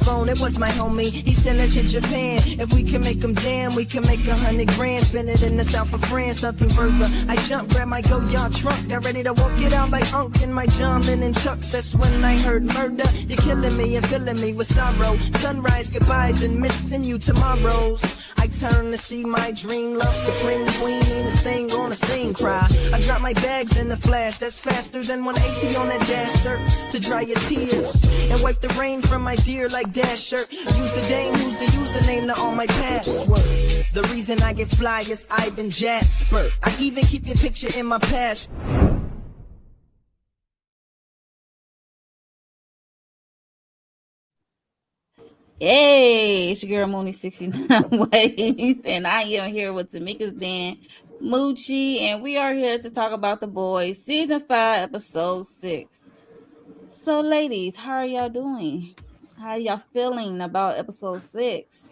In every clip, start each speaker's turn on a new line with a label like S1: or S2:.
S1: phone, it was my homie. He sent us to Japan. If we can make them jam, we can make 100 grand. Spend it in the south of France, nothing further. I jump, grab my go-yard trunk, got ready to walk it out like Unk in my John Lennon chucks. That's when I heard murder. You're killing me and filling me with sorrow. Sunrise, goodbyes, and missing you tomorrows. I turn to see my dream, love supreme queen, and this thing gonna sing, cry. I drop my bags in the flash, that's faster than 180 on that dash shirt. To dry your tears and wipe the rain from my dear like dash shirt. Use the dame, use the username to all my passwords. The reason I get fly is Ivan Jasper. I even keep your picture in my past.
S2: Hey, it's your girl Mooney 69 Ways, and I am here with Tamika's Dan Moochie, and we are here to talk about The Boys, Season 5, Episode 6. So, ladies, how are y'all doing? How y'all feeling about Episode 6?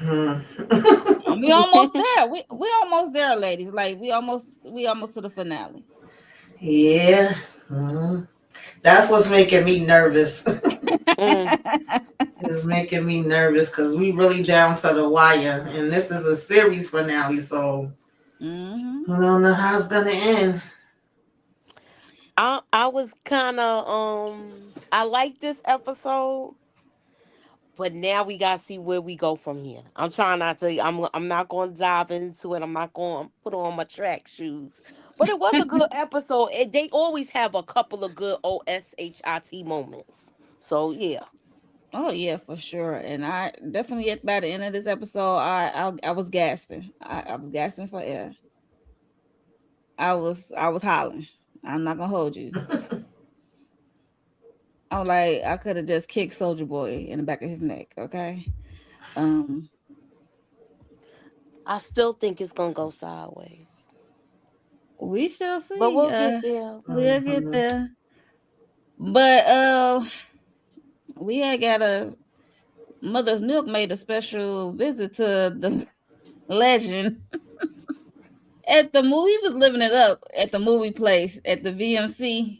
S2: We almost there. We almost there, ladies. Like we almost to the finale.
S3: Yeah. That's what's making me nervous. It's making me nervous because we really down to the wire, and this is a series finale, so I don't know how it's gonna end.
S4: I was kind of I like this episode, but now we gotta see where we go from here. I'm trying not to. I'm not going to dive into it. I'm not going to put on my track shoes. But it was a good episode. They always have a couple of good OSHIT moments. So yeah.
S2: Oh yeah, for sure. And I definitely by the end of this episode, I was gasping. I was gasping for air. I was hollering. I'm not gonna hold you. I was like, I could have just kicked Soldier Boy in the back of his neck. Okay.
S4: I still think it's gonna go sideways.
S2: We shall see.
S4: But we'll get there.
S2: We'll get there. But we had got a Mother's Milk made a special visit to the legend at the movie. He was living it up at the movie place at the VMC.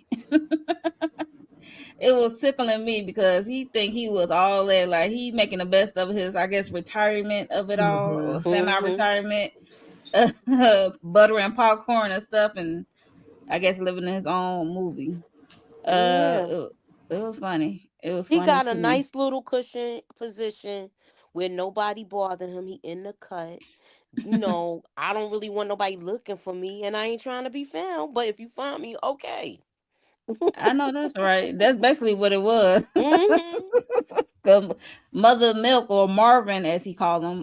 S2: It was tickling me because he think he was all that, like he making the best of his, I guess, retirement of it all, or semi-retirement, butter and popcorn and stuff, and I guess living in his own movie. It was funny. It was.
S4: He got a nice little cushion position where nobody bothered him. He in the cut. You know, I don't really want nobody looking for me, and I ain't trying to be found. But if you find me, okay.
S2: I know that's right. That's basically what it was. Because Mother Milk, or Marvin as he called him,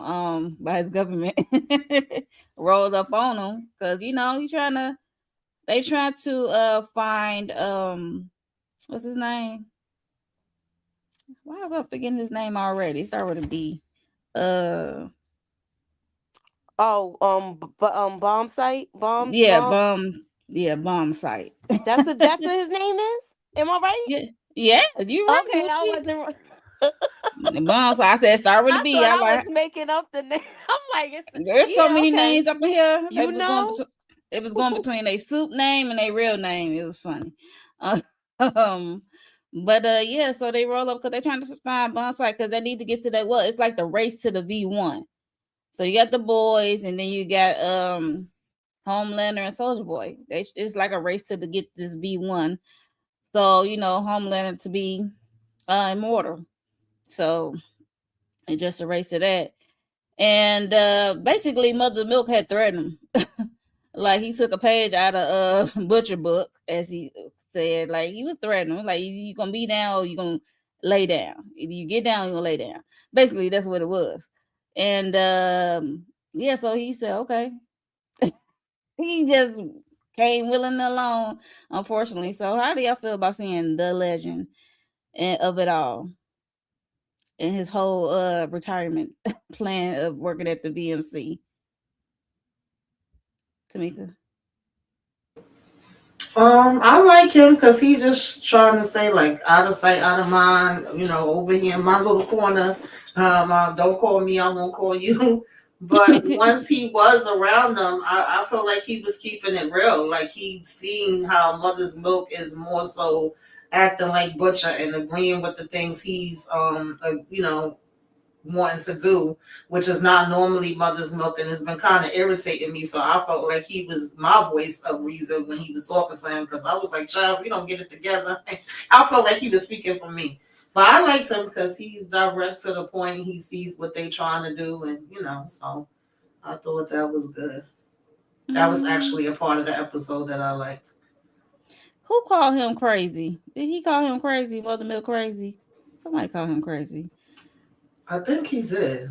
S2: by his government, rolled up on him because you know they trying to find what's his name? Why am I forgetting his name already? Start with a B.
S4: Bomb site. Bomb.
S2: Yeah, bomb. Yeah, bomb site.
S4: That's what his name is. Am I right?
S2: Yeah. You right?
S4: Okay, I wasn't.
S2: The bomb site. I said start with a B.
S4: I was making up the name. I'm like,
S2: there's so many names up in here.
S4: You know,
S2: it was going between a soup name and a real name. It was funny. But yeah, so they roll up because they're trying to find bomb site because they need to get to that. Well, it's like the race to the V1. So you got the boys, and then you got Homelander and Soldier Boy. It's like a race to get this V1. So you know, Homelander to be immortal. So it's just a race to that. And basically, Mother Milk had threatened him. Like he took a page out of Butcher Book, as he said. Like he was threatening him. Like you gonna be down or you gonna lay down. Either you get down, or you gonna lay down. Basically, that's what it was. And yeah, so he said, okay. He just came willing alone, unfortunately. So how do y'all feel about seeing the legend of it all and his whole retirement plan of working at the VMC? Tamika?
S3: I like him because he just trying to say like out of sight, out of mind. You know, over here in my little corner. Don't call me, I won't call you. But once he was around them, I feel like he was keeping it real. Like he'd seen how Mother's Milk is more so acting like Butcher and agreeing with the things he's wanting to do, which is not normally Mother's Milk, and it's been kind of irritating me. So I felt like he was my voice of reason when he was talking to him, because I was like, child, we don't get it together. I felt like he was speaking for me. But I liked him because he's direct to the point. He sees what they trying to do, and so I thought that was good. That was actually a part of the episode that I liked.
S2: Who called him crazy? Did he call him crazy? Mother Milk crazy? Somebody called him crazy.
S3: I think he did.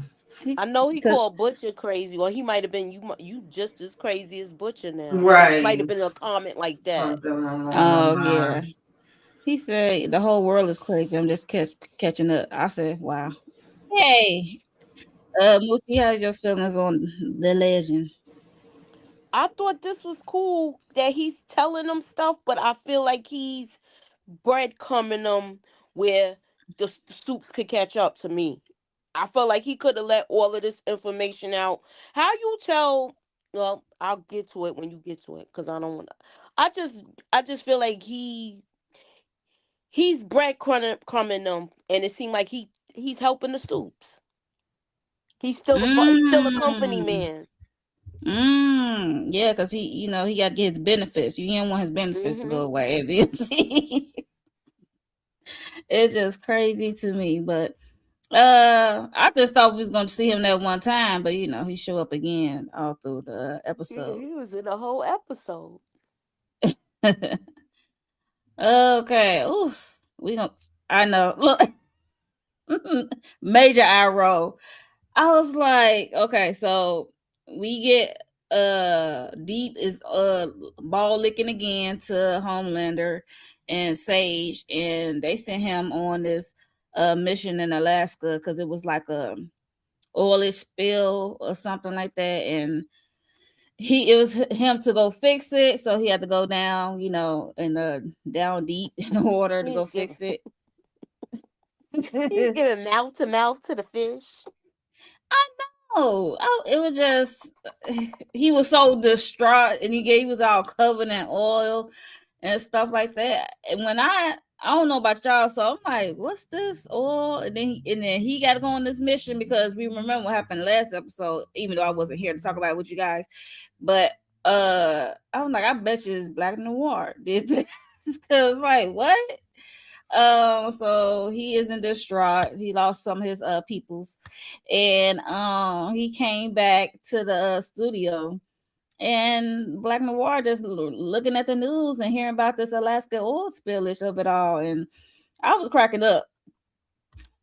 S4: I know he
S2: Cause
S4: called Butcher crazy, or he might have been you just as crazy as Butcher now.
S3: Right.
S4: Might have been a comment like that.
S3: Something along
S2: oh
S3: those
S2: yeah,
S3: lines.
S2: he said the whole world is crazy. I'm just catching up. I said, wow. Hey, Moochie, how's your feelings on the legend?
S4: I thought this was cool that he's telling them stuff, but I feel like he's breadcrumbing them where the soups could catch up to me. I felt like he could have let all of this information out. How you tell? Well, I'll get to it when you get to it because I don't want to. I just feel like he's breadcrumbing them, and it seemed like he's helping the soups. He's still a company man.
S2: Yeah, because he got to get his benefits. You don't want his benefits to go away. It's just crazy to me, but I just thought we was going to see him that one time, but he show up again all through the episode.
S4: He was in the whole episode.
S2: Okay. Oof. I know. Look. Major eye roll. I was like, okay, so we get Deep is ball licking again to Homelander and Sage, and they sent him on this mission in Alaska because it was like a oilish spill or something like that, and it was him to go fix it, so he had to go down, down deep in the water to go fix it.
S4: He's giving mouth to the fish.
S2: I know. It was just he was so distraught, and he was all covered in oil and stuff like that. And when I don't know about y'all, so I'm like, what's this oil? And then he got to go on this mission because we remember what happened last episode, even though I wasn't here to talk about it with you guys. But I'm like, I bet you it's Black Noir did this because like what? So he isn't distraught. He lost some of his peoples, and he came back to the studio, and Black Noir just looking at the news and hearing about this Alaska oil spillage of it all, and I was cracking up,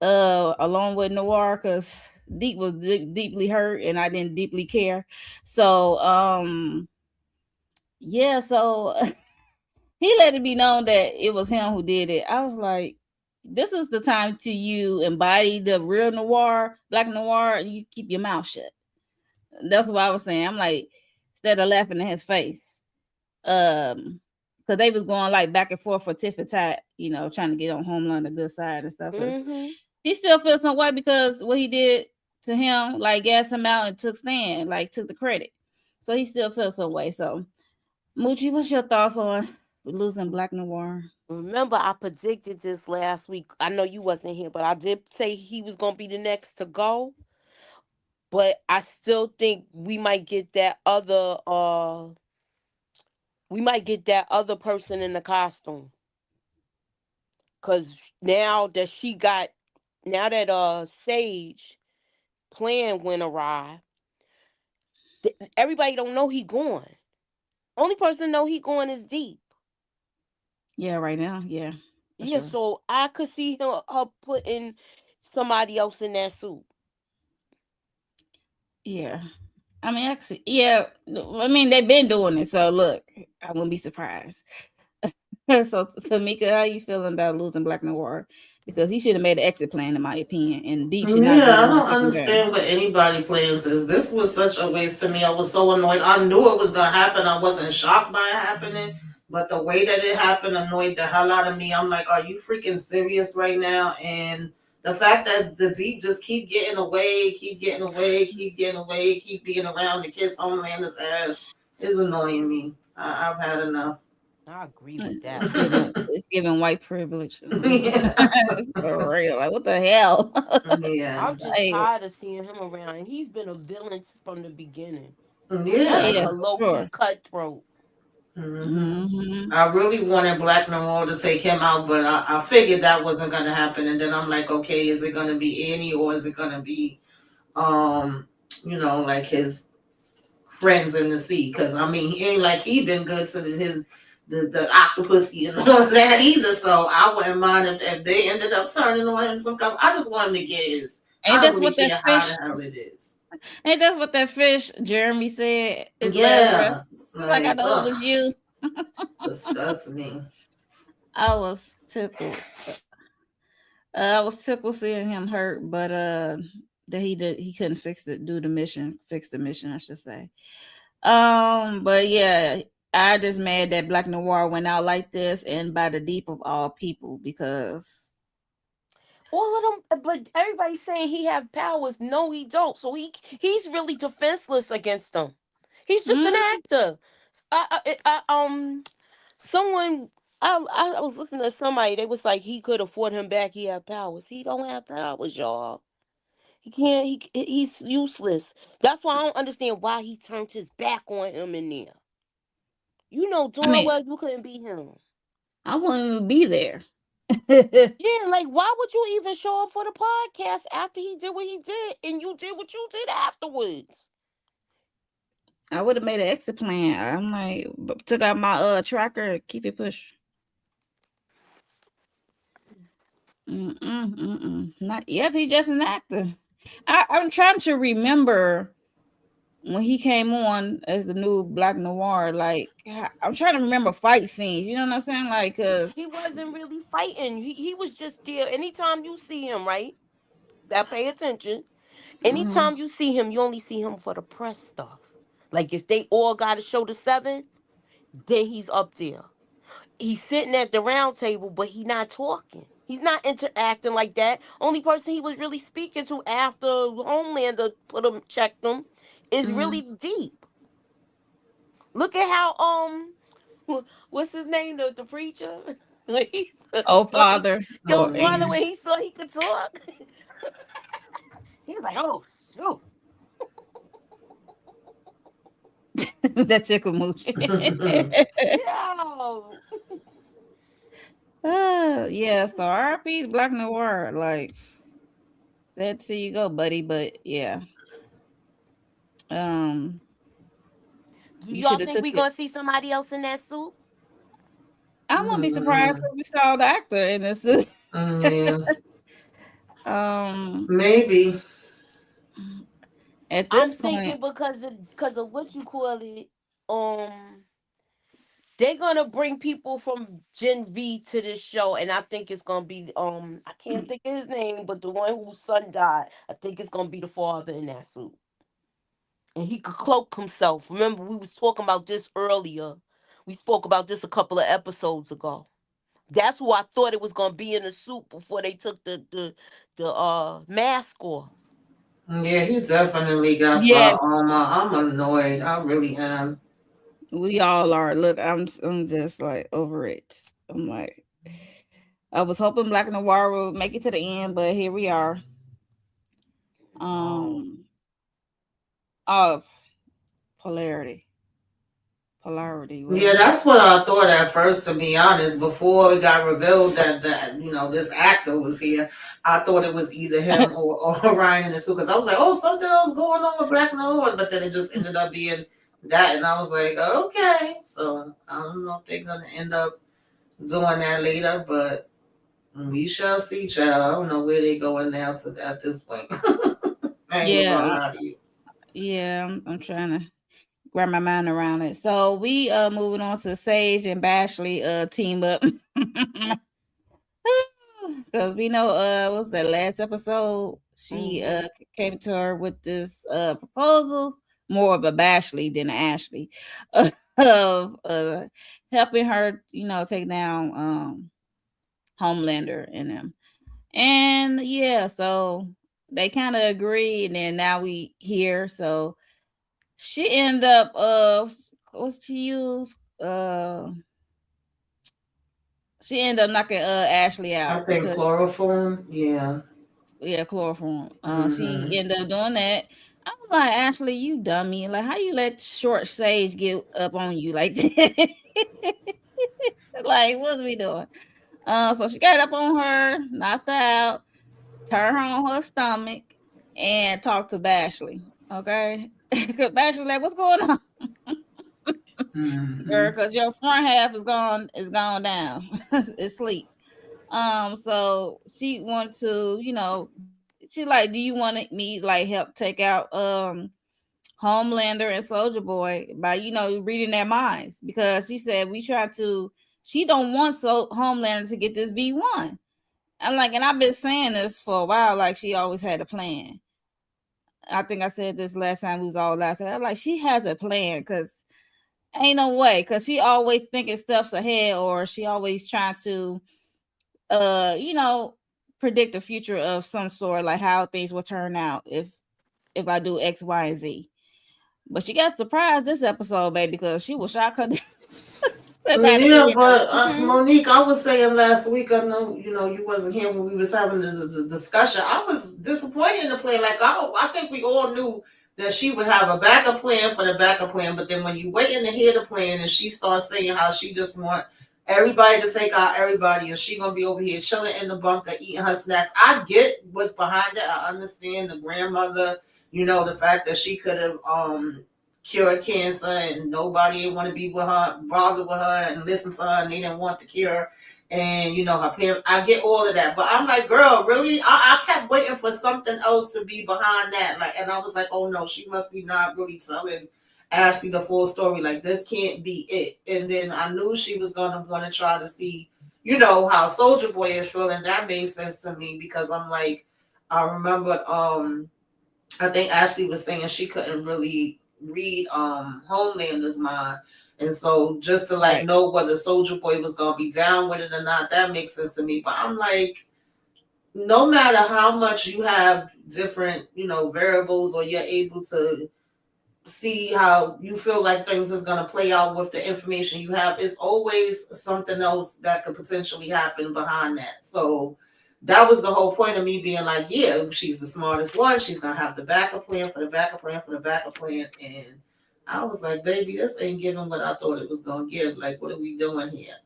S2: along with Noir, because Deep was deeply hurt, and I didn't deeply care. So yeah, so. He let it be known that it was him who did it. I was like, this is the time to you embody the real Noir, Black Noir, and you keep your mouth shut. That's what I was saying. I'm like, instead of laughing in his face. Because they was going like back and forth for tit for tat, trying to get on Homeland the good side and stuff. He still feels some way because what he did to him, like gassed him out and took the credit. So he still feels some way. So, Moochie, what's your thoughts on losing Black Noir?
S4: Remember, I predicted this last week. I know you wasn't here, but I did say he was going to be the next to go. But I still think we might get that other person in the costume. Cause now that Sage plan went awry, everybody don't know he gone. Only person know he going is Deep.
S2: Yeah, right now, yeah.
S4: Yeah, sure. So I could see her putting somebody else in that suit.
S2: Yeah. I mean, actually, yeah. I mean, they've been doing it, so look, I wouldn't be surprised. So, Tamika, how you feeling about losing Black Noir? Because he should have made an exit plan, in my opinion. And Deep should not.
S3: Yeah, I don't understand what anybody plans is. This was such a waste to me. I was so annoyed. I knew it was gonna happen. I wasn't shocked by it happening, but the way that it happened annoyed the hell out of me. I'm like, are you freaking serious right now? And the fact that the Deep just keep getting away, keep being around to kiss Homelander's ass is annoying me. I've had enough.
S4: I agree with that
S2: It's
S4: one.
S2: giving white privilege.
S3: Yeah.
S2: For real. Like, what the hell?
S3: Yeah.
S4: I'm just
S2: Like,
S4: tired of seeing him around. And he's been a villain from the beginning.
S2: oh
S4: Like
S3: Yeah.
S2: yeah,
S4: a
S2: for
S4: low key
S2: sure.
S4: cutthroat.
S2: Hmm.
S3: I really wanted Black Noir to take him out, but I figured that wasn't gonna happen. And then I'm like, okay, is it gonna be Annie or is it gonna be, um, like his friends in the sea? Because I mean, he ain't like he been good to the octopusy and all that either. So I wouldn't mind if they ended up turning on him sometime. I just want him to get his.
S2: Ain't
S3: I don't
S2: that's
S3: really
S2: what that
S3: care how
S2: fish?
S3: the hell it is.
S2: Ain't that's what that fish Jeremy said? His last breath.
S3: Yeah,
S2: He's like, I
S3: like
S2: know it was you.
S3: disgusts me.
S2: I was tickled. I was tickled seeing him hurt, but that he couldn't fix the mission, I should say. But yeah, I just mad that Black Noir went out like this and by the deep of all people because
S4: All of them, but everybody's saying he have powers. No, he don't. So he's really defenseless against them. He's just an
S2: mm,
S4: actor. Someone. I was listening to somebody. They was like he could afford him back. He have powers. He don't have powers, y'all. He can't. He's useless. That's why I don't understand why he turned his back on him in there. You know
S2: I
S4: darn
S2: mean,
S4: well you couldn't beat him.
S2: I wouldn't even be there.
S4: Yeah, like why would you even show up for the podcast after he did what he did and you did what you did afterwards?
S2: I would have made an exit plan. I'm like, took out my tracker, keep it push. Not yet. He's just an actor. I'm trying to remember when he came on as the new Black Noir. Like, I'm trying to remember fight scenes. You know what I'm saying? Like, cause
S4: He wasn't really fighting. He was just there. Anytime you see him, right? That pay attention.
S2: mhm.
S4: Anytime you see him, you only see him for the press stuff. Like if they all got to show the 7, then he's up there. He's sitting at the round table, but he's not talking. He's not interacting like that. Only person he was really speaking to after Homelander checked him is really deep. Look at how what's his name, the preacher? When he
S2: Oh,
S4: saw he,
S2: Father.
S4: the
S2: Oh,
S4: father
S3: Mhm.
S4: when he saw he could talk, he was like, "Oh shoot!"
S2: that tickle mooch.
S4: Yo,
S2: Yeah. So RP Black Noir. Like, let's see you go, buddy. But yeah. Um,
S4: do
S2: you
S4: y'all
S2: should have
S4: think
S2: took
S4: we
S2: it.
S4: gonna see somebody else in that suit?
S2: I wouldn't be surprised if we saw the actor in this suit.
S3: Yeah,
S2: um,
S3: maybe.
S2: at
S4: I'm
S2: this point,
S4: thinking because of what you call it. Um, they're gonna bring people from Gen V to this show, and I think it's gonna be I can't think of his name, but the one whose son died. I think it's gonna be the father in that suit, and he could cloak himself. Remember, we was talking about this earlier. We spoke about this a couple of episodes ago. That's who I thought it was gonna be in the suit before they took the mask off.
S3: Yeah, he definitely got
S2: yes,
S3: plot armor. I'm annoyed. I really am.
S2: we all are. Look, I'm just like over it. I'm like, I was hoping Black Noir would make it to the end, but here we are.
S4: Oh,
S2: Um, of polarity.
S3: Yeah,
S2: Well,
S3: that's what I thought at first, to be honest. Before it got revealed that this actor was here, I thought it was either him or Ryan in the suit. Because I was like, oh, something else going on with Black Noir, but then it just ended up being that, and I was like, okay. So I don't know if they're gonna end up doing that later, but we shall see, child. I don't know where they going now at this point. I ain't gonna
S2: yeah,
S3: lie to you.
S2: yeah. I'm trying to wrap my mind around it. So we moving on to Sage and Bashley team up. Because we know what's that last episode? She came to her with this proposal, more of a Bashley than an Ashley, of helping her, take down Homelander and them. And yeah, so they kind of agree, and then now we here. So she ended up what she used She ended up knocking Ashley
S3: I
S2: out
S3: think
S2: because
S3: chloroform. Yeah.
S2: chloroform.
S3: Hmm.
S2: She ended up doing that. I was like, Ashley, you dummy. Like, how you let short Sage get up on you like that? Like, what's we doing? So she got up on her, knocked her out, turned her on her stomach, and talked to Bashley. Okay, because Bashley like, what's going on,
S3: Hmm.
S2: girl? Because your front half is gone down. It's asleep. So she wanted to, she like, do you want me like help take out Homelander and Soldier Boy by reading their minds? Because she said she don't want Homelander to get this V1. I'm like, and I've been saying this for a while, like she always had a plan. I think I said this last time we was all last. I'm like, she has a plan because ain't no way, because she always thinking steps ahead, or she always trying to you know, predict the future of some sort, like how things will turn out if I do X, Y, and Z. But she got surprised this episode, baby, because she was shocked her by the
S3: Yeah,
S2: end of
S3: but
S2: it. Mhm.
S3: Monique, I was saying last week, I know you wasn't here when we was having the discussion. I was disappointed in the plan. Like I think we all knew that she would have a backup plan for the backup plan, but then when you waiting to hear the plan and she starts saying how she just want everybody to take out everybody and she gonna be over here chilling in the bunker eating her snacks. I get what's behind it. I understand the grandmother, the fact that she could have cured cancer and nobody didn't want to be with her, bother with her and listen to her, and they didn't want the cure. And her parents, I get all of that, but I'm like, girl, really? I kept waiting for something else to be behind that. Like, and I was like, oh no, she must be not really telling Ashley the full story. Like, this can't be it. And then I knew she was gonna want to try to see, how Soldier Boy is feeling. That made sense to me because I'm like, I remember, I think Ashley was saying she couldn't really read Homelander's mind. And so just to like
S2: Right.
S3: know whether Soldier Boy was gonna be down with it or not, that makes sense to me. But I'm like, no matter how much you have different, variables or you're able to see how you feel like things is going to play out with the information you have, is always something else that could potentially happen behind that. So that was the whole point of me being like, yeah, she's the smartest one. She's going to have the backup plan for the backup plan for the backup plan. And I was like, baby, this ain't giving what I thought it was going to give. Like, what are we doing here?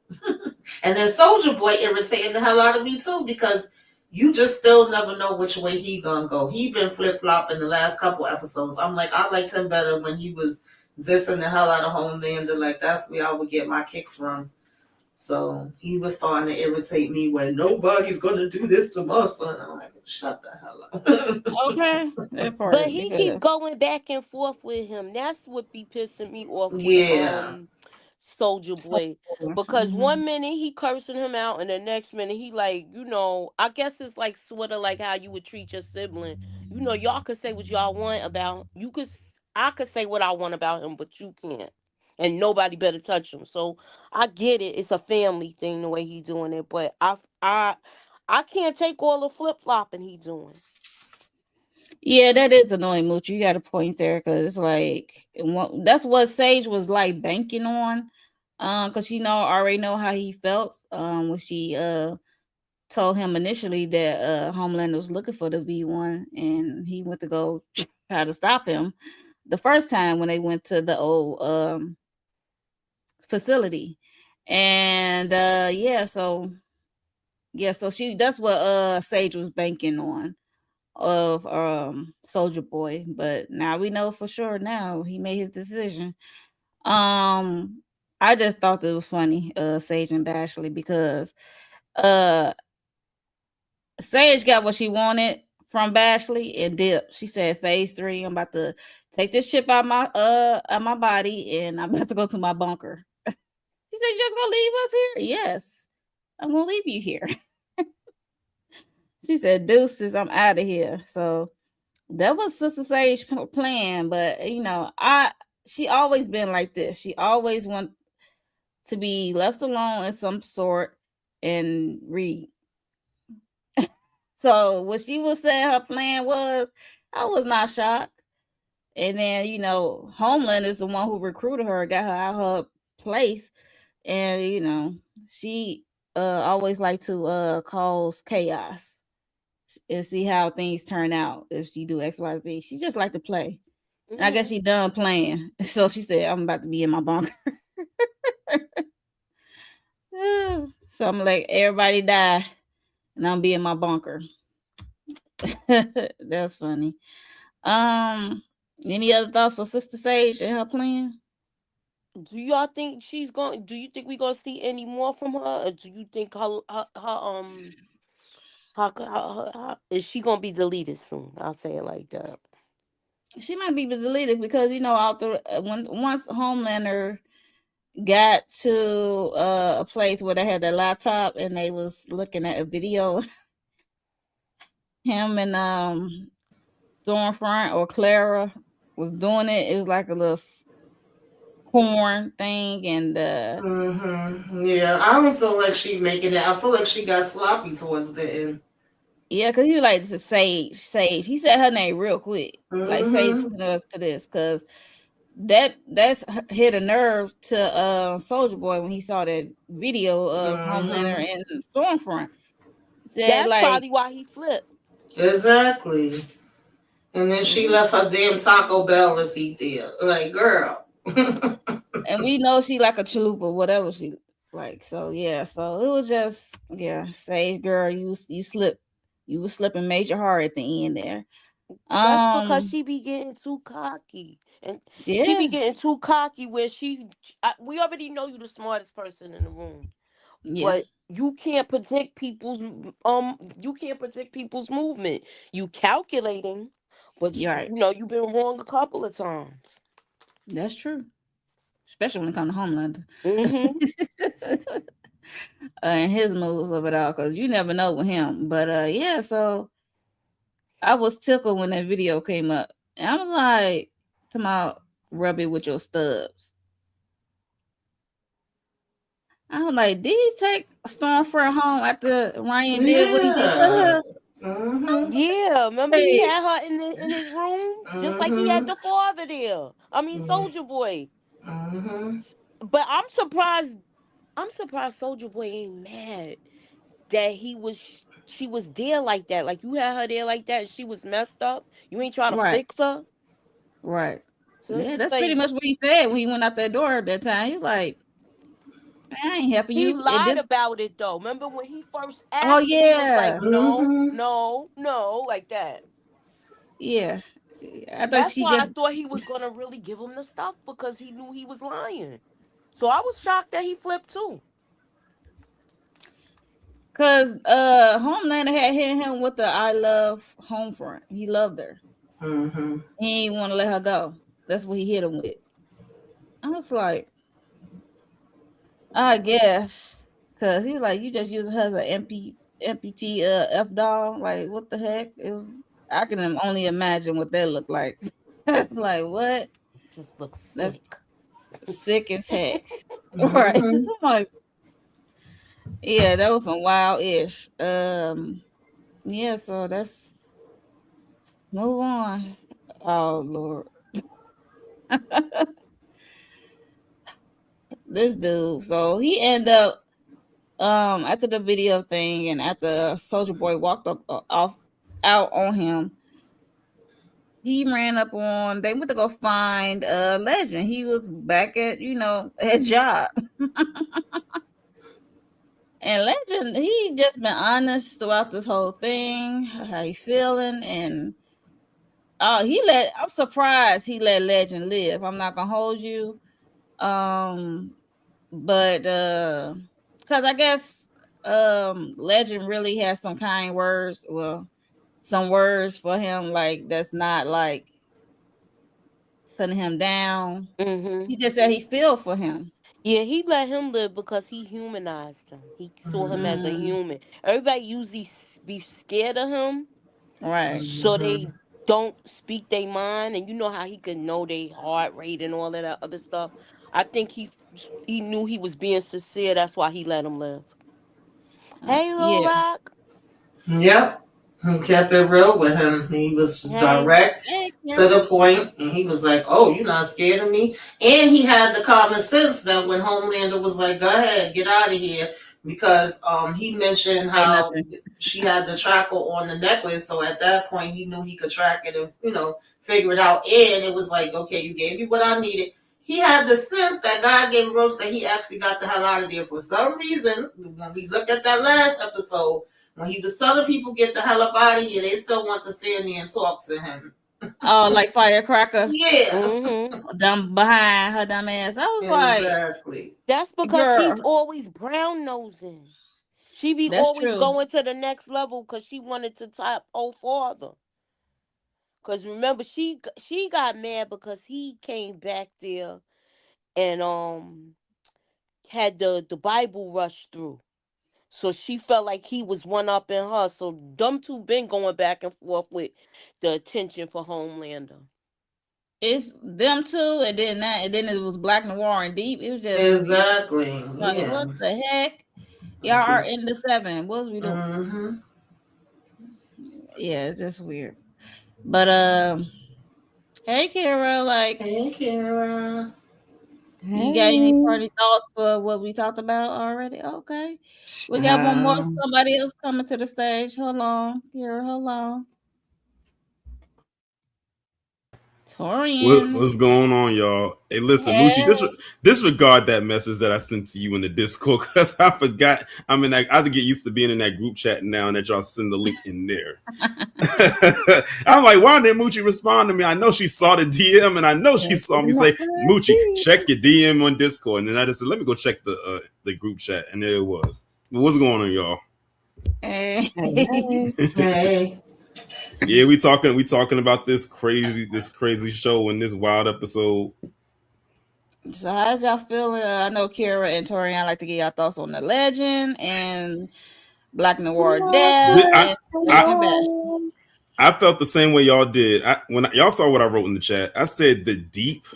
S3: And then Soldier Boy irritating the hell out of me too, because you just still never know which way he gonna go. He been flip flopping the last couple episodes. I'm like, I liked him better when he was dissing the hell out of Homelander. Like, that's where I would get my kicks from. So he was starting to irritate me when nobody's gonna do this to my son. I'm like, shut the hell up.
S2: Okay. That
S4: But
S2: part
S4: he keep
S2: because
S4: going back and forth with him. That's what be pissing me off with
S3: Yeah.
S4: Soldier
S2: so,
S4: Boy. Because
S2: mhm.
S4: one minute he cursing him out and the next minute he like, I guess it's like sort of like how you would treat your sibling. Y'all could say what y'all want about I could say what I want about him, but you can't. And nobody better touch him. So I get it. It's a family thing the way he doing it, but I can't take all the flip flopping he doing.
S2: Yeah, that is annoying, Mooch. You got a point there because it's like that's what Sage was like banking on, because she already know how he felt, when she told him initially that Homelander was looking for the V1, and he went to go try to stop him the first time when they went to the old facility, and so she that's what Sage was banking on of Soldier Boy, but now we know for sure now he made his decision. Um I just thought it was funny, Sage and Bashley, because uh Sage got what she wanted from Bashley and dipped. She said, phase 3, I'm about to take this chip out my body and I'm about to go to my bunker. She said, you just gonna leave us here? Yes, I'm gonna leave you here. She said, deuces, I'm out of here. So that was Sister Sage plan, but she always been like this. She always want to be left alone in some sort and read. So what she was saying her plan was, I was not shocked. And then Homeland is the one who recruited her, got her out her place, and she always like to cause chaos and see how things turn out if she do XYZ. She just like to play. And I guess
S4: Mhm.
S2: she done playing. So she said, I'm about to be in my bunker. So I'm like, everybody die. And I'm be in my bunker. That's funny. Any other thoughts for Sister Sage and her plan?
S4: Do y'all think she's going? Do you think we gonna see any more from her, or do you think is she gonna be deleted soon? I'll say it like that.
S2: She might be deleted because after when once Homelander got to a place where they had their laptop and they was looking at a video, him and Stormfront or Clara was doing it. It was like a little corn thing, and
S3: Yeah, I don't feel like she making it. I feel like she got sloppy towards the end.
S2: yeah, because he was like, Sage. He said her name real quick, like Sage putting us to this, because that's hit a nerve to Soldier Boy when he saw that video of Homelander and Stormfront. Said
S4: That's
S2: like
S4: probably why he flipped.
S3: Exactly. And then she left her damn Taco Bell receipt there. Like, girl.
S2: and we know she like a chalupa, whatever she like. So yeah, so it was just Sage girl, you slipped. You was slipping major hard at the end there.
S4: That's because she be getting too cocky, and she be getting
S2: Yes.
S4: too cocky where we already know you the smartest person in the room,
S2: Yeah.
S4: but you can't predict people's movement. You calculating, but
S2: You're right.
S4: you've been wrong a couple of times.
S2: That's true. Especially when it comes to Homelander.
S4: Mm-hmm.
S2: And his moves of it all, because you never know with him. But yeah, so I was tickled when that video came up. And I was like, come out, rub it with your stubs. I was like, did he take Stormfront home after Ryan did what he did to her?
S4: Yeah, remember he had her in his room, just like he had the father there. I mean, Soldier Boy. But I'm surprised Soldier Boy ain't mad that she was there like that. Like, you had her there like that, and she was messed up. You ain't trying to fix her.
S2: Right.
S4: So
S2: yeah, that's pretty much what he said when he went out that door at that time. He like, I ain't helping you.
S4: He lied about it though. Remember when he first asked?
S2: Oh
S4: He was
S2: yeah.
S4: like, no, like that.
S2: Yeah.
S4: That's why I thought he was gonna really give him the stuff, because he knew he was lying. So I was shocked that he flipped too.
S2: Cause Homelander had hit him with the I love Homefront. He loved her. He didn't want to let her go. That's what he hit him with. I was like, I guess, cause he was like, you just use her as an amputee F doll. Like, what the heck? I can only imagine what that looked like. Like, what?
S4: Just looks sick.
S2: That's sick as heck. Right. I'm like, yeah, that was some wild-ish. Yeah, so that's move on. Oh Lord. This dude. So he ended up after the video thing and after Soldier Boy walked up out on him, he ran up on, they went to go find Legend. He was back at at job. And Legend, he just been honest throughout this whole thing, how he feeling, and I'm surprised he let Legend live. I'm not gonna hold you. But because I guess Legend really has some kind words, some words for him, like that's not like putting him down. He just said he feel for him.
S4: Yeah, he let him live because he humanized him. He saw him as a human. Everybody usually be scared of him,
S2: right?
S4: So they don't speak their mind, and you know how he could know their heart rate and all of that other stuff. I think he knew he was being sincere. That's why he let him live. Hey, Lil Rock.
S3: Yep. He kept it real with him. He was direct to the point, and he was like, "Oh, you're not scared of me." And he had the common sense that when Homelander was like, "Go ahead, get out of here," because he mentioned
S2: Ain't
S3: how
S2: nothing.
S3: she had the tracker on the necklace, so at that point he knew he could track it and figure it out. And it was like, okay, you gave me what I needed. He had the sense that God gave Roach that he actually got the hell out of there for some reason. When we looked at that last episode, when he was telling people get the hell up out of here, they still want to stand there and talk to him.
S2: Oh, like Firecracker.
S3: Yeah.
S4: Mm-hmm.
S2: Dumb behind her dumb ass. I was like,
S3: Exactly.
S4: That's because she's
S2: girl,
S4: always brown nosing. She be
S2: that's
S4: always
S2: true.
S4: going to the next level because she wanted to top old father. Because remember, she got mad because he came back there and had the Bible rushed through. So she felt like he was one up in her. So them two been going back and forth with the attention for Homelander.
S2: It's them two, and then it was Black Noir and Deep. It was just
S3: Exactly.
S2: like,
S3: Yeah.
S2: what the heck? Y'all are in the 7. What was we doing?
S3: Mm-hmm.
S2: Yeah, it's just weird. But hey Kara, like,
S3: Hey, Kara.
S2: you got any party thoughts for what we talked about already? Okay. We got one more somebody else coming to the stage. Hold on. Kara, hold on. Torian.
S5: What's going on, y'all? Hey, listen, Moochie, disregard that message that I sent to you in the Discord because I forgot. I have to get used to being in that group chat now and that y'all send the link in there. I'm like, why didn't Moochie respond to me? I know she saw the DM and I know she saw me say, Moochie, check your DM on Discord. And then I just said, let me go check the group chat. And there it was. But what's going on, y'all?
S2: Hey.
S3: Hey.
S5: Yeah, we talking about this crazy show and this wild episode.
S2: So how's y'all feeling? I know Kara and Torian like to get y'all thoughts on the Legend and Black Noir Death.
S5: I felt the same way y'all did. When y'all saw what I wrote in the chat, I said the deep.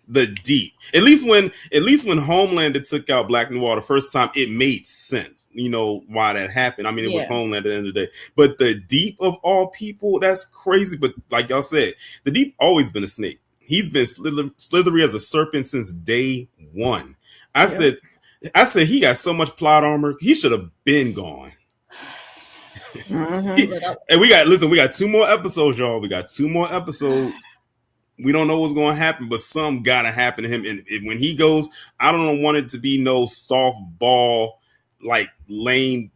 S5: At least when Homelander took out Black Noir the first time, it made sense. You know why that happened. I mean, it was Homelander at the end of the day. But the Deep of all people, that's crazy. But like y'all said, the Deep always been a snake. He's been slithery as a serpent since day one. I said he got so much plot armor, he should have been gone.
S3: Mm-hmm.
S5: And we got 2 more episodes, y'all. We got 2 more episodes. We don't know what's going to happen, but some gotta happen to him. And when he goes, I don't want it to be no softball, like lame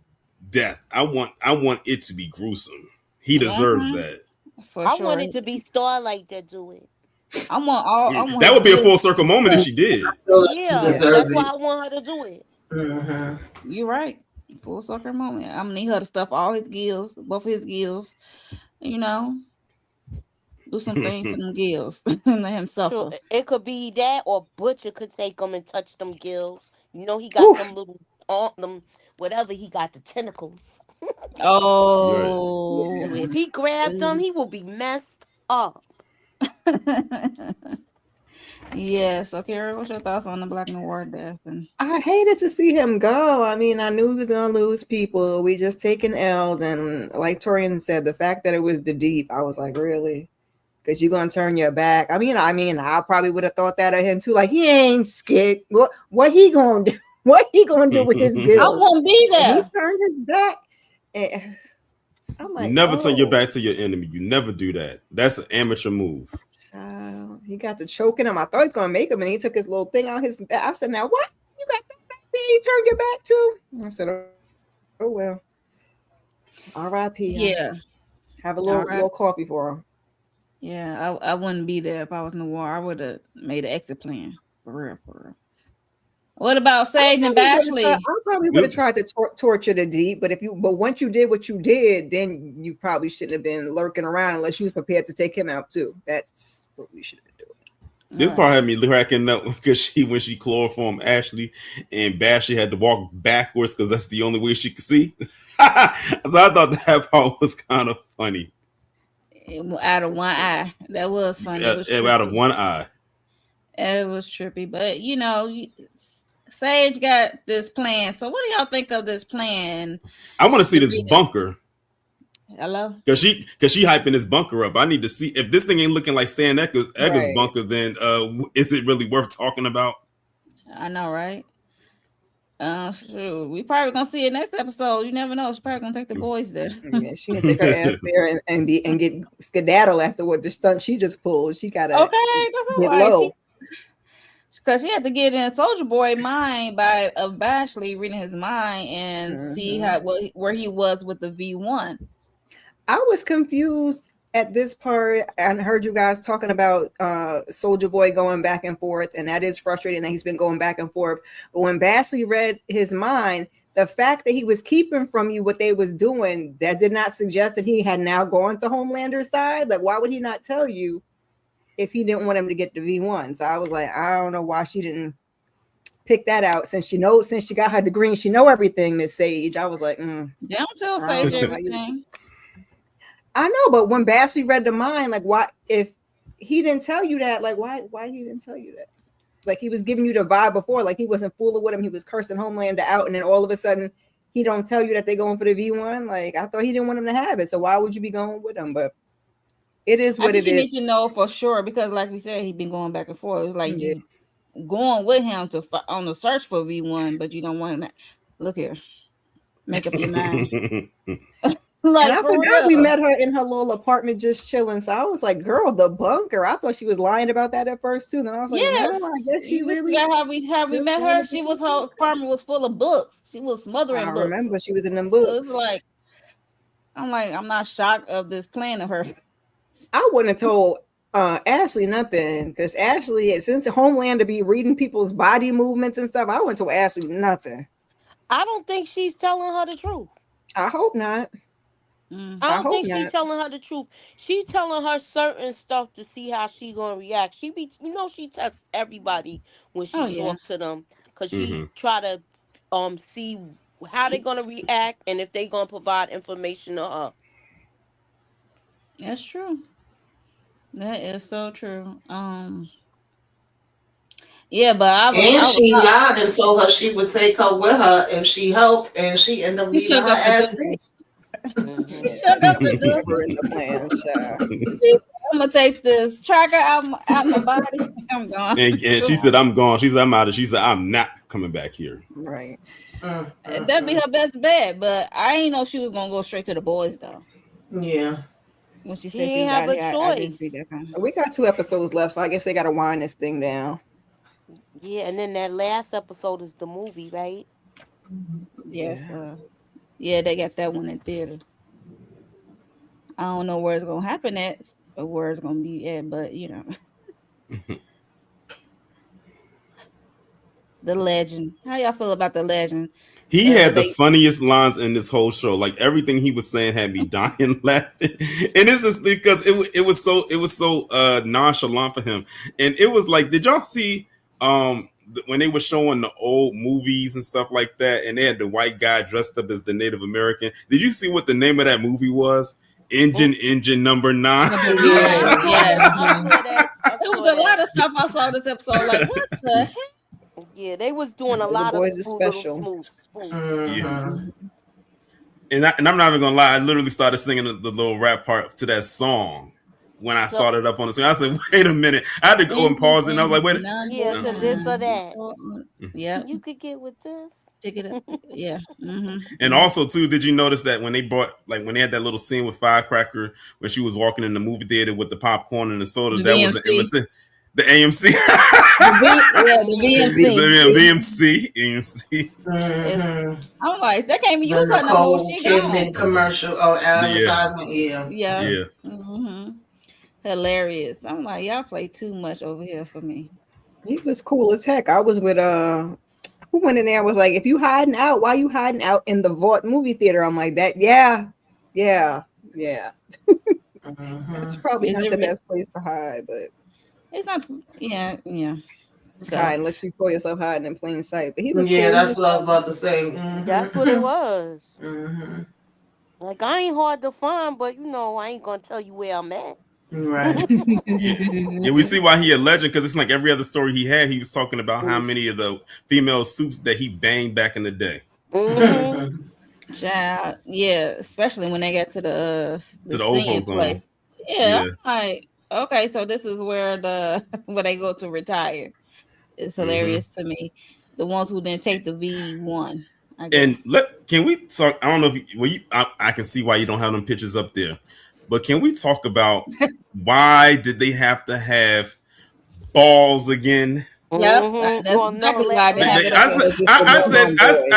S5: death. I want it to be gruesome. He deserves that.
S4: I want it to be Starlight that do it.
S2: I want
S5: that would be a full circle moment if she did.
S4: Yeah, that's why I want her to do it.
S3: Mm-hmm.
S2: You're right. Full circle moment. I'm gonna need her to stuff all his gills, both his gills. You know. Do some things to them gills and let him suffer.
S4: Sure. It could be that, or Butcher could take them and touch them gills. You know, he got them little them whatever. He got the tentacles.
S2: Oh,
S4: if he grabbed them, he will be messed up.
S2: Yes. Okay, what's your thoughts on the Black Noir death? And
S6: I hated to see him go. I mean, I knew he was gonna lose people. We just taken L's, and like Torian said, the fact that it was the Deep, I was like, really? Because you're gonna turn your back. I mean, I probably would have thought that of him too. Like, he ain't scared. What he gonna do? What he gonna do with his gills?
S2: I won't be there.
S6: He turned his back. And I'm like,
S5: you never turn your back to your enemy. You never do that. That's an amateur move.
S6: Child, he got to choking him. I thought he was gonna make him, and he took his little thing out his back. I said, "Now what? You got that back there? You turned your back too?" I said, "Oh well." R.I.P.
S2: Yeah.
S6: Have a little coffee for him.
S2: Yeah, I wouldn't be there if I was Noir. I would have made an exit plan. For real. What about Sage and Bashley?
S6: I probably would have tried to torture the Deep, but once you did what you did, then you probably shouldn't have been lurking around unless you was prepared to take him out too. That's what we should have been doing.
S5: This part had me cracking up because when she chloroformed Ashley and Bashley had to walk backwards because that's the only way she could see. So I thought that part was kind of funny.
S2: Out of one eye. That was funny.
S5: Out of one eye.
S2: It was trippy, but you know, Sage got this plan. So what do y'all think of this plan?
S5: I want to see this bunker.
S2: Hello?
S5: Because she hyping this bunker up. I need to see if this thing ain't looking like Stan Edgar's bunker, then is it really worth talking about?
S2: I know, right? Shoot, we probably gonna see it next episode. You never know. She's probably gonna take the boys there.
S6: Yeah, she can take her ass there and get skedaddle after what the stunt she just pulled. She gotta
S2: Okay, that's all
S6: get
S2: right.
S6: low.
S2: Because she had to get in Soldier Boy mind by Bashley reading his mind and see how where he was with the V1.
S6: I was confused at this part. I heard you guys talking about Soldier Boy going back and forth, and that is frustrating that he's been going back and forth. But when Bashley read his mind, the fact that he was keeping from you what they was doing, that did not suggest that he had now gone to Homelander's side. Like, why would he not tell you if he didn't want him to get the V1? So I was like, I don't know why she didn't pick that out, since she got her degree and she know everything, Miss Sage. I was like,
S2: Don't tell Sage everything.
S6: I know, but when Bashley read the mind, like, why, if he didn't tell you that, like, why he didn't tell you that? Like, he was giving you the vibe before, like he wasn't fooling with him, he was cursing Homelander out, and then all of a sudden he don't tell you that they're going for the V1. Like, I thought he didn't want him to have it, so why would you be going with him? But it is what it is.
S2: You need to know for sure, because like we said, he's been going back and forth. It's like you going with him on the search for V1, but you don't want him to look here. Make up your mind.
S6: Like, I forgot we met her in her little apartment just chilling. So I was like, girl, the bunker. I thought she was lying about that at first too. And I was like, yes. No, I guess she really.
S2: How we met her. Her apartment was full of books. She was smothering books. I
S6: remember she was in them books.
S2: It was like, I'm not shocked of this plan of her.
S6: I wouldn't have told Ashley nothing, because Ashley, since Homelander be reading people's body movements and stuff, I wouldn't tell Ashley nothing.
S4: I don't think she's telling her the truth.
S6: I hope not.
S4: I don't think she's telling her the truth. She's telling her certain stuff to see how she gonna react. She tests everybody when she talks to them, because she try to see how they're gonna react and if they gonna provide information to her.
S2: That's true. That is so true. Yeah, but
S3: she lied and told her she would take her with her if she helped, and she ended up leaving her ass.
S2: She shut up the I'm gonna take this tracker out my body. I'm gone.
S5: And she said, "I'm gone." She said, "I'm out." She said, "I'm not coming back here."
S6: Right.
S2: That'd be her best bet. But I ain't know she was gonna go straight to the boys though.
S3: Yeah.
S2: When she said she got here, I didn't see that coming.
S6: We got 2 episodes left, so I guess they gotta wind this thing down.
S4: Yeah, and then that last episode is the movie, right?
S2: Yes. Yeah, they got that one in theater. I don't know where it's gonna happen at, or where it's gonna be at, but you know. The Legend. How y'all feel about The Legend?
S5: He had the funniest lines in this whole show. Like, everything he was saying had me dying laughing, and it's just because it was so nonchalant for him. And it was like, did y'all see when they were showing the old movies and stuff like that, and they had the white guy dressed up as the Native American? Did you see what the name of that movie was? Engine number 9.
S2: Yeah. It was a lot of stuff I saw this episode. Like, what the heck?
S4: Yeah, they was doing a lot of
S6: special.
S5: Yeah. And I'm not even gonna lie, I literally started singing the little rap part to that song when I saw it up on the screen. I said, wait a minute. I had to go and pause it, and I was like, wait.
S4: Yeah, to this or that.
S2: Yeah.
S4: You could get with this.
S2: Yeah.
S5: And also too, did you notice that when they had that little scene with Firecracker when she was walking in the movie theater with the popcorn and the soda, that was an imitation. The AMC.
S2: The
S5: VMC.
S2: I'm like, that can't be used on no she
S3: gone. Commercial or advertisement.
S2: Yeah. Hilarious. I'm like, y'all play too much over here for me.
S6: He was cool as heck. I was with who went in there and was like, if you hiding out, why you hiding out in the Vought movie theater? I'm like, that, yeah. It's probably not the best place to hide, but
S2: it's not, yeah.
S6: So, hide unless you call yourself hiding in plain sight. But he was
S3: cool. That's what I was about to say.
S4: That's what it was. Like, I ain't hard to find, but I ain't gonna tell you where I'm at.
S3: Right.
S5: Yeah, we see why he a legend, because it's like every other story he had, he was talking about how many of the female suits that he banged back in the day.
S2: Child, yeah, especially when they get to the
S5: old folks
S2: place. Yeah, I'm like, okay, so this is where they go to retire. It's hilarious to me. the ones who didn't take the V1. I
S5: And
S2: guess.
S5: can we talk? I don't know if I can see why you don't have them pictures up there, but can we talk about why did they have to have balls again?
S2: Yep, that's
S4: Well, no,
S2: exactly why they have it up
S5: I
S2: there.
S5: said,
S6: It's just a young boy.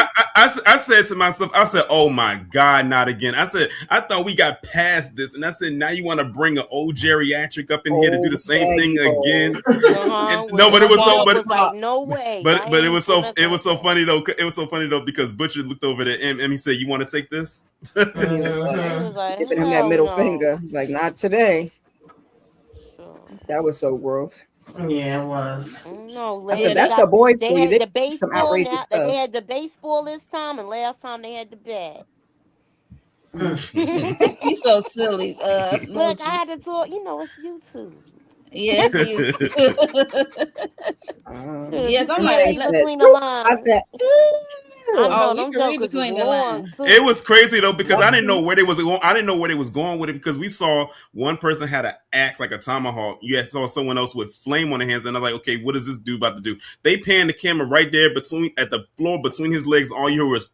S5: I said to myself, I said, "Oh my God, not again!" I said, "I thought we got past this," and I said, "Now you want to bring an old geriatric up in here to do the
S6: Old
S5: same thing
S6: saggy boy.
S5: again?"
S4: When
S5: No, but it
S4: my
S5: was so,
S4: dog
S5: but
S4: was like, no way.
S5: but
S4: I
S5: but it
S4: ain't
S5: was so
S4: messing with that.
S5: funny though. It was so funny though because Butcher looked over at him and he said, "You want to take this?"
S6: He was
S4: He
S6: like
S4: was like,
S6: giving him that
S4: hell
S6: middle
S4: no.
S6: finger. Like, not today.
S4: Sure.
S6: That was so gross.
S3: Yeah, it was.
S4: No,
S6: I
S2: Yeah,
S6: said,
S4: they
S6: that's
S2: that's
S6: the
S4: got
S6: boys
S4: they
S6: for you.
S4: had
S6: They
S4: the
S6: do some
S4: baseball
S6: outrageous
S4: now.
S6: stuff.
S4: They had the baseball this time, and last time they had the bat.
S2: you so silly.
S4: Look, I
S2: Moochie.
S4: had to talk. It's YouTube.
S2: Yes, you.
S4: Sure,
S2: Yes,
S4: you
S2: I'm
S4: can
S2: like,
S4: read
S2: look,
S4: between the
S6: I
S4: lines.
S6: said,
S4: I
S6: ew.
S2: oh,
S4: know
S2: you
S4: them
S2: can read
S4: jokers is
S2: between the
S4: long
S2: lines.
S4: too.
S5: It was crazy though because I didn't know where they was going. I didn't know where they was going with it because we saw one person had an axe like a tomahawk. You saw someone else with flame on their hands, and I'm like, okay, what is this dude about to do? They panned the camera right there at the floor between his legs. All you heard was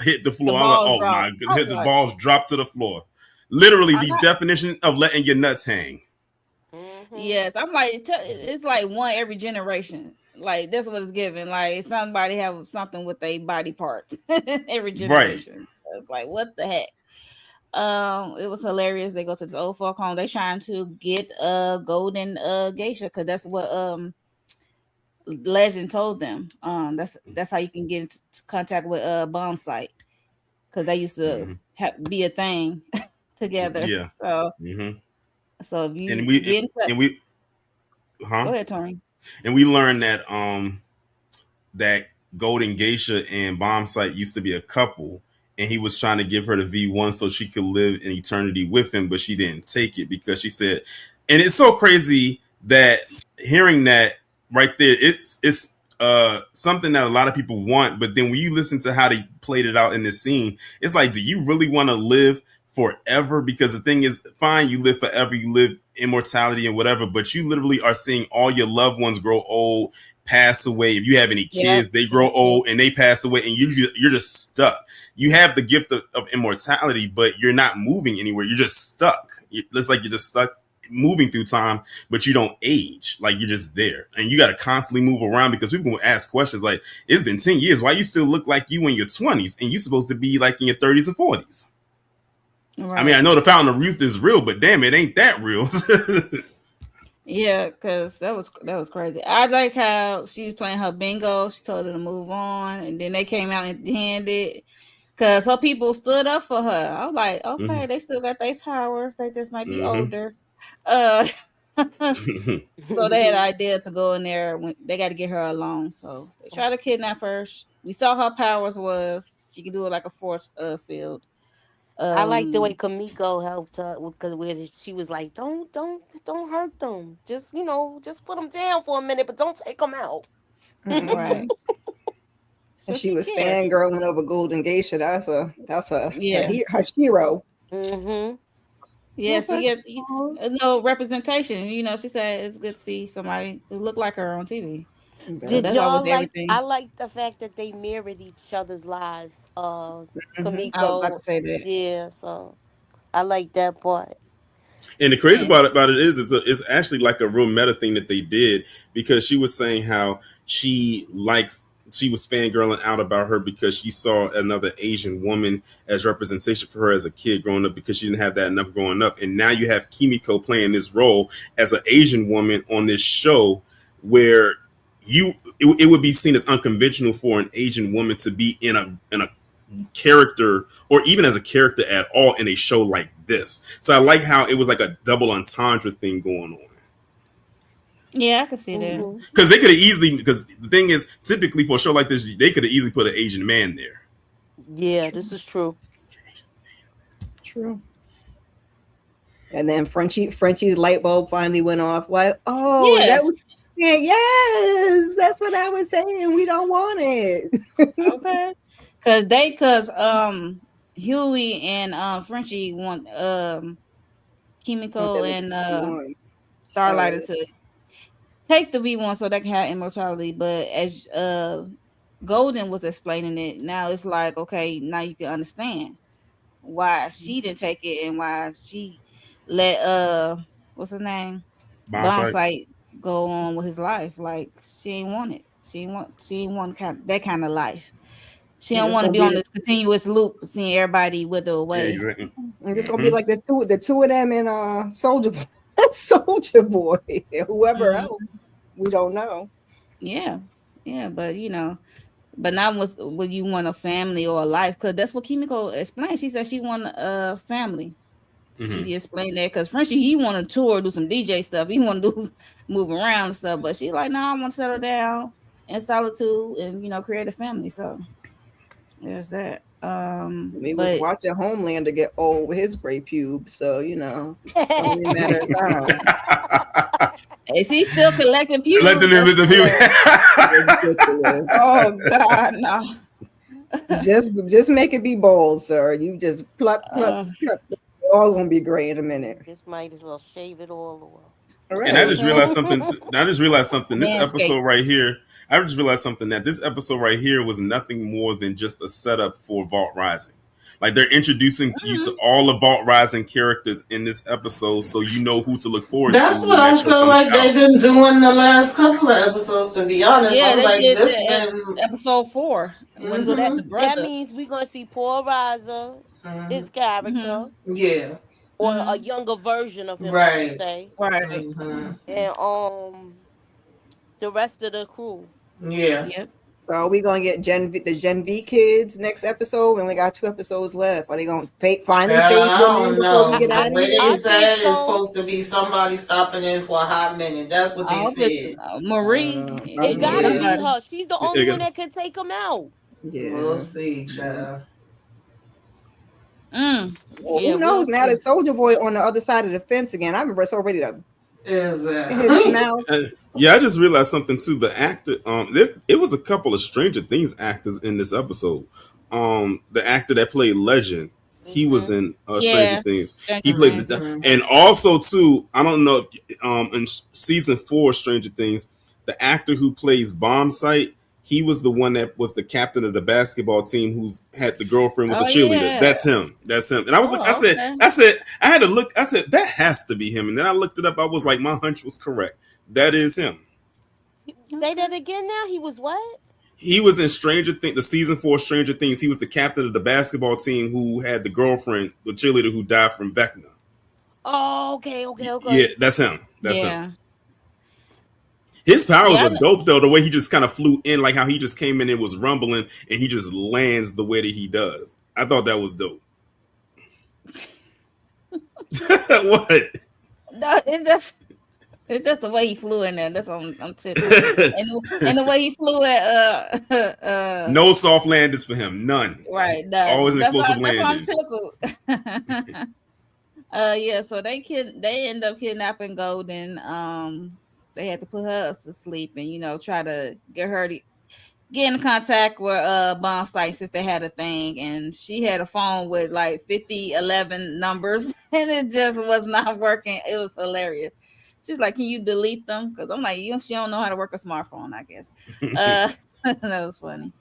S5: hit the
S2: The
S5: floor. I'm like,
S2: balls
S5: oh my
S2: drop. I
S5: goodness,
S2: was
S5: the
S2: like,
S5: balls dropped to the floor. Literally,
S2: I
S5: the
S2: got,
S5: definition of letting your nuts hang.
S2: yes, I'm like, it's like one every generation. Like that's what it's given. Like somebody have something with their body parts every
S5: Right.
S2: generation. It's like what the heck. It was hilarious. They go to this old folk home. They trying to get a golden geisha because that's what Legend told them. That's how you can get into contact with bomb site because they used to be a thing together.
S5: Yeah.
S2: So
S5: Mm-hmm.
S2: so if you
S5: And we
S2: get in touch,
S5: and we
S2: go ahead, Tony.
S5: and we learned that that Golden Geisha and Bomb Sight used to be a couple, and he was trying to give her the V1 so she could live in eternity with him, but she didn't take it because she said, and it's so crazy that hearing that right there, it's something that a lot of people want, but then when you listen to how they played it out in this scene, it's like, do you really want to live forever? Because the thing is, fine, you live forever, you live immortality and whatever, but you literally are seeing all your loved ones grow old, pass away. If you have any kids, they grow old and they pass away, and you're just stuck. You have the gift of immortality, but you're not moving anywhere. You're just stuck. It's like you're just stuck moving through time, but you don't age. Like you're just there, and you got to constantly move around because people will ask questions like, "It's been 10 years. Why you still look like you in your 20s, and you supposed to be like in your 30s and 40s?" Right. I mean, I know the fountain of youth is real, but damn, it ain't that real.
S2: Yeah, because that was crazy. I like how she was playing her bingo. She told her to move on, and then they came out and handed because her people stood up for her. I was like, okay, they still got their powers. They just might be older. So they had an idea to go in there. When they got to get her alone, so they tried to kidnap her. We saw her powers was she could do it like a force field.
S4: I like the way Kamiko helped her because where she was like, "Don't hurt them. Just just put them down for a minute, but don't take them out."
S2: Right.
S6: So she was fangirling over Golden Geisha. That's her hero.
S4: Mm-hmm.
S2: Yeah, she get no representation. She said it's good to see somebody who looked like her on TV.
S4: Did y'all like? I like the fact that they mirrored each other's lives. Kamiko.
S2: I was about to say that.
S4: Yeah, so I like that part.
S5: And the crazy part about it is, it's actually like a real meta thing that they did, because she was saying how she was fangirling out about her because she saw another Asian woman as representation for her as a kid growing up, because she didn't have that enough growing up. And now you have Kimiko playing this role as an Asian woman on this show where it would be seen as unconventional for an Asian woman to be in a character, or even as a character at all, in a show like this. So I like how it was like a double entendre thing going on.
S2: Yeah, I can see that.
S5: Because they could have easily, because the thing is, typically for a show like this, they could have easily put an Asian man there.
S4: Yeah, this is true.
S6: True. And then Frenchie's light bulb finally went off. Like, oh, yes. Yes, that's what I was saying. We don't want it.
S2: Okay. Because Huey and Frenchie want Kimiko and Starlighter to take the V1 so they can have immortality. But as Golden was explaining it, now it's like, okay, now you can understand why she didn't take it and why she let what's his name? Bonsai go on with his life. Like she ain't want it. She ain't want that kind of life. She don't want to be on this continuous loop, seeing everybody wither away.
S5: Yeah, exactly.
S6: And it's gonna be like the two of them in Soldier Boy, whoever else, we don't know.
S2: Yeah, but but not when you want a family or a life, because that's what Kimiko explained. She said she want a family. She explained that because Frenchie, he want to tour, do some DJ stuff. He want to move around and stuff, but she like, no, I want to settle down in solitude and create a family. So there's that.
S6: We was watching Homelander get old with his gray pubes, so it's only a matter of time.
S2: Is he still collecting pubes?
S5: Collecting them with the
S6: pubes. Oh God, no! Just make it be bold, sir. You just pluck. They're all gonna be gray in a minute.
S4: Just might as well shave it all off.
S5: Right. And I just realized something. This episode right here. I just realized something that this episode right here was nothing more than just a setup for Vault Rising. Like they're introducing you to all the Vault Rising characters in this episode, so you know who to look forward to.
S3: That's what I feel like they've been doing the last couple of episodes. To be honest,
S2: yeah,
S3: I'm
S2: they
S3: like
S2: did
S3: this
S2: episode 4.
S4: So that means we're gonna see Paul Reiser, his character,
S3: yeah,
S4: or a younger version of him,
S3: right?
S4: I say.
S2: Right,
S4: and the rest of the crew.
S3: Yeah.
S2: Yep.
S6: So are we gonna get the Gen V kids next episode? We only got 2 episodes left. Are they gonna finally
S3: I don't know.
S6: We get out of
S3: the way
S6: here?
S3: they said it's supposed to be somebody stopping in for a hot minute. That's what they said.
S2: Marie.
S4: It gotta be her. She's the only one that can take them out.
S3: Yeah, we'll see, child.
S6: Well, who knows? Now that Soldier Boy on the other side of the fence again. I'm so ready to.
S3: Is
S5: yeah, I just realized something too. The actor, it was a couple of Stranger Things actors in this episode. The actor that played Legend, he was in Stranger Things. He played and also too. I don't know. In season 4 Stranger Things, the actor who plays Bombsight, he was the one that was the captain of the basketball team who's had the girlfriend with the cheerleader. Yeah. That's him. And I was I said, I had to look. I said, that has to be him. And then I looked it up. I was like, my hunch was correct. That is him.
S4: Say that again now. He was what?
S5: He was in Stranger Things, the season 4 Stranger Things. He was the captain of the basketball team who had the girlfriend, the cheerleader who died from Vecna.
S4: Oh, okay.
S5: Yeah, that's him. That's him. His powers are dope though. The way he just kind of flew in, like how he just came in and was rumbling, and he just lands the way that he does. I thought that was dope. What?
S2: No, it's just the way he flew in there. That's what I'm tickled. and the way he flew at
S5: no soft landings for him. None.
S2: Right.
S5: Always an explosive landing.
S2: That's why I'm tickled. Yeah. So they end up kidnapping Golden. They had to put her to sleep and try to get her to get in contact with Bombsight since they had a thing, and she had a phone with like 5011 numbers and it just was not working. It was hilarious. She's like, can you delete them? Because I'm like, she don't know how to work a smartphone, I guess. That was funny.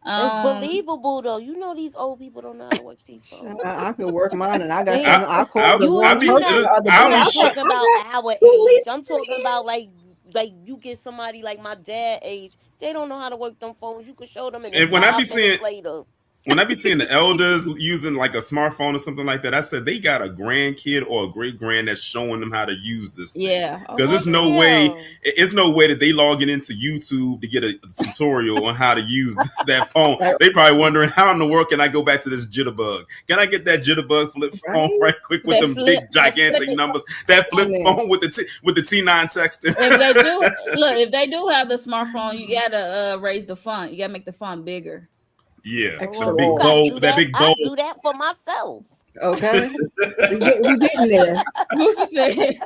S4: It's believable though. These old people don't know how to work these phones.
S6: I can work mine, and I got.
S4: I'm talking about our age. I'm talking about like you get somebody like my dad age. They don't know how to work them phones. You can show them.
S5: And when I be seeing the elders using like a smartphone or something like that, I said they got a grandkid or a great grand that's showing them how to use this thing.
S2: Yeah,
S5: because it's no way that they logging into YouTube to get a tutorial on how to use that phone. They probably wondering how in the world can I go back to this jitterbug? Can I get that jitterbug flip phone right quick with them big gigantic numbers? That flip phone with the T9 texting.
S2: If they do have the smartphone, you gotta raise the font. You gotta make the font bigger.
S5: Yeah, that big bold.
S4: I do that for myself.
S6: Okay, we getting there.
S2: What you say?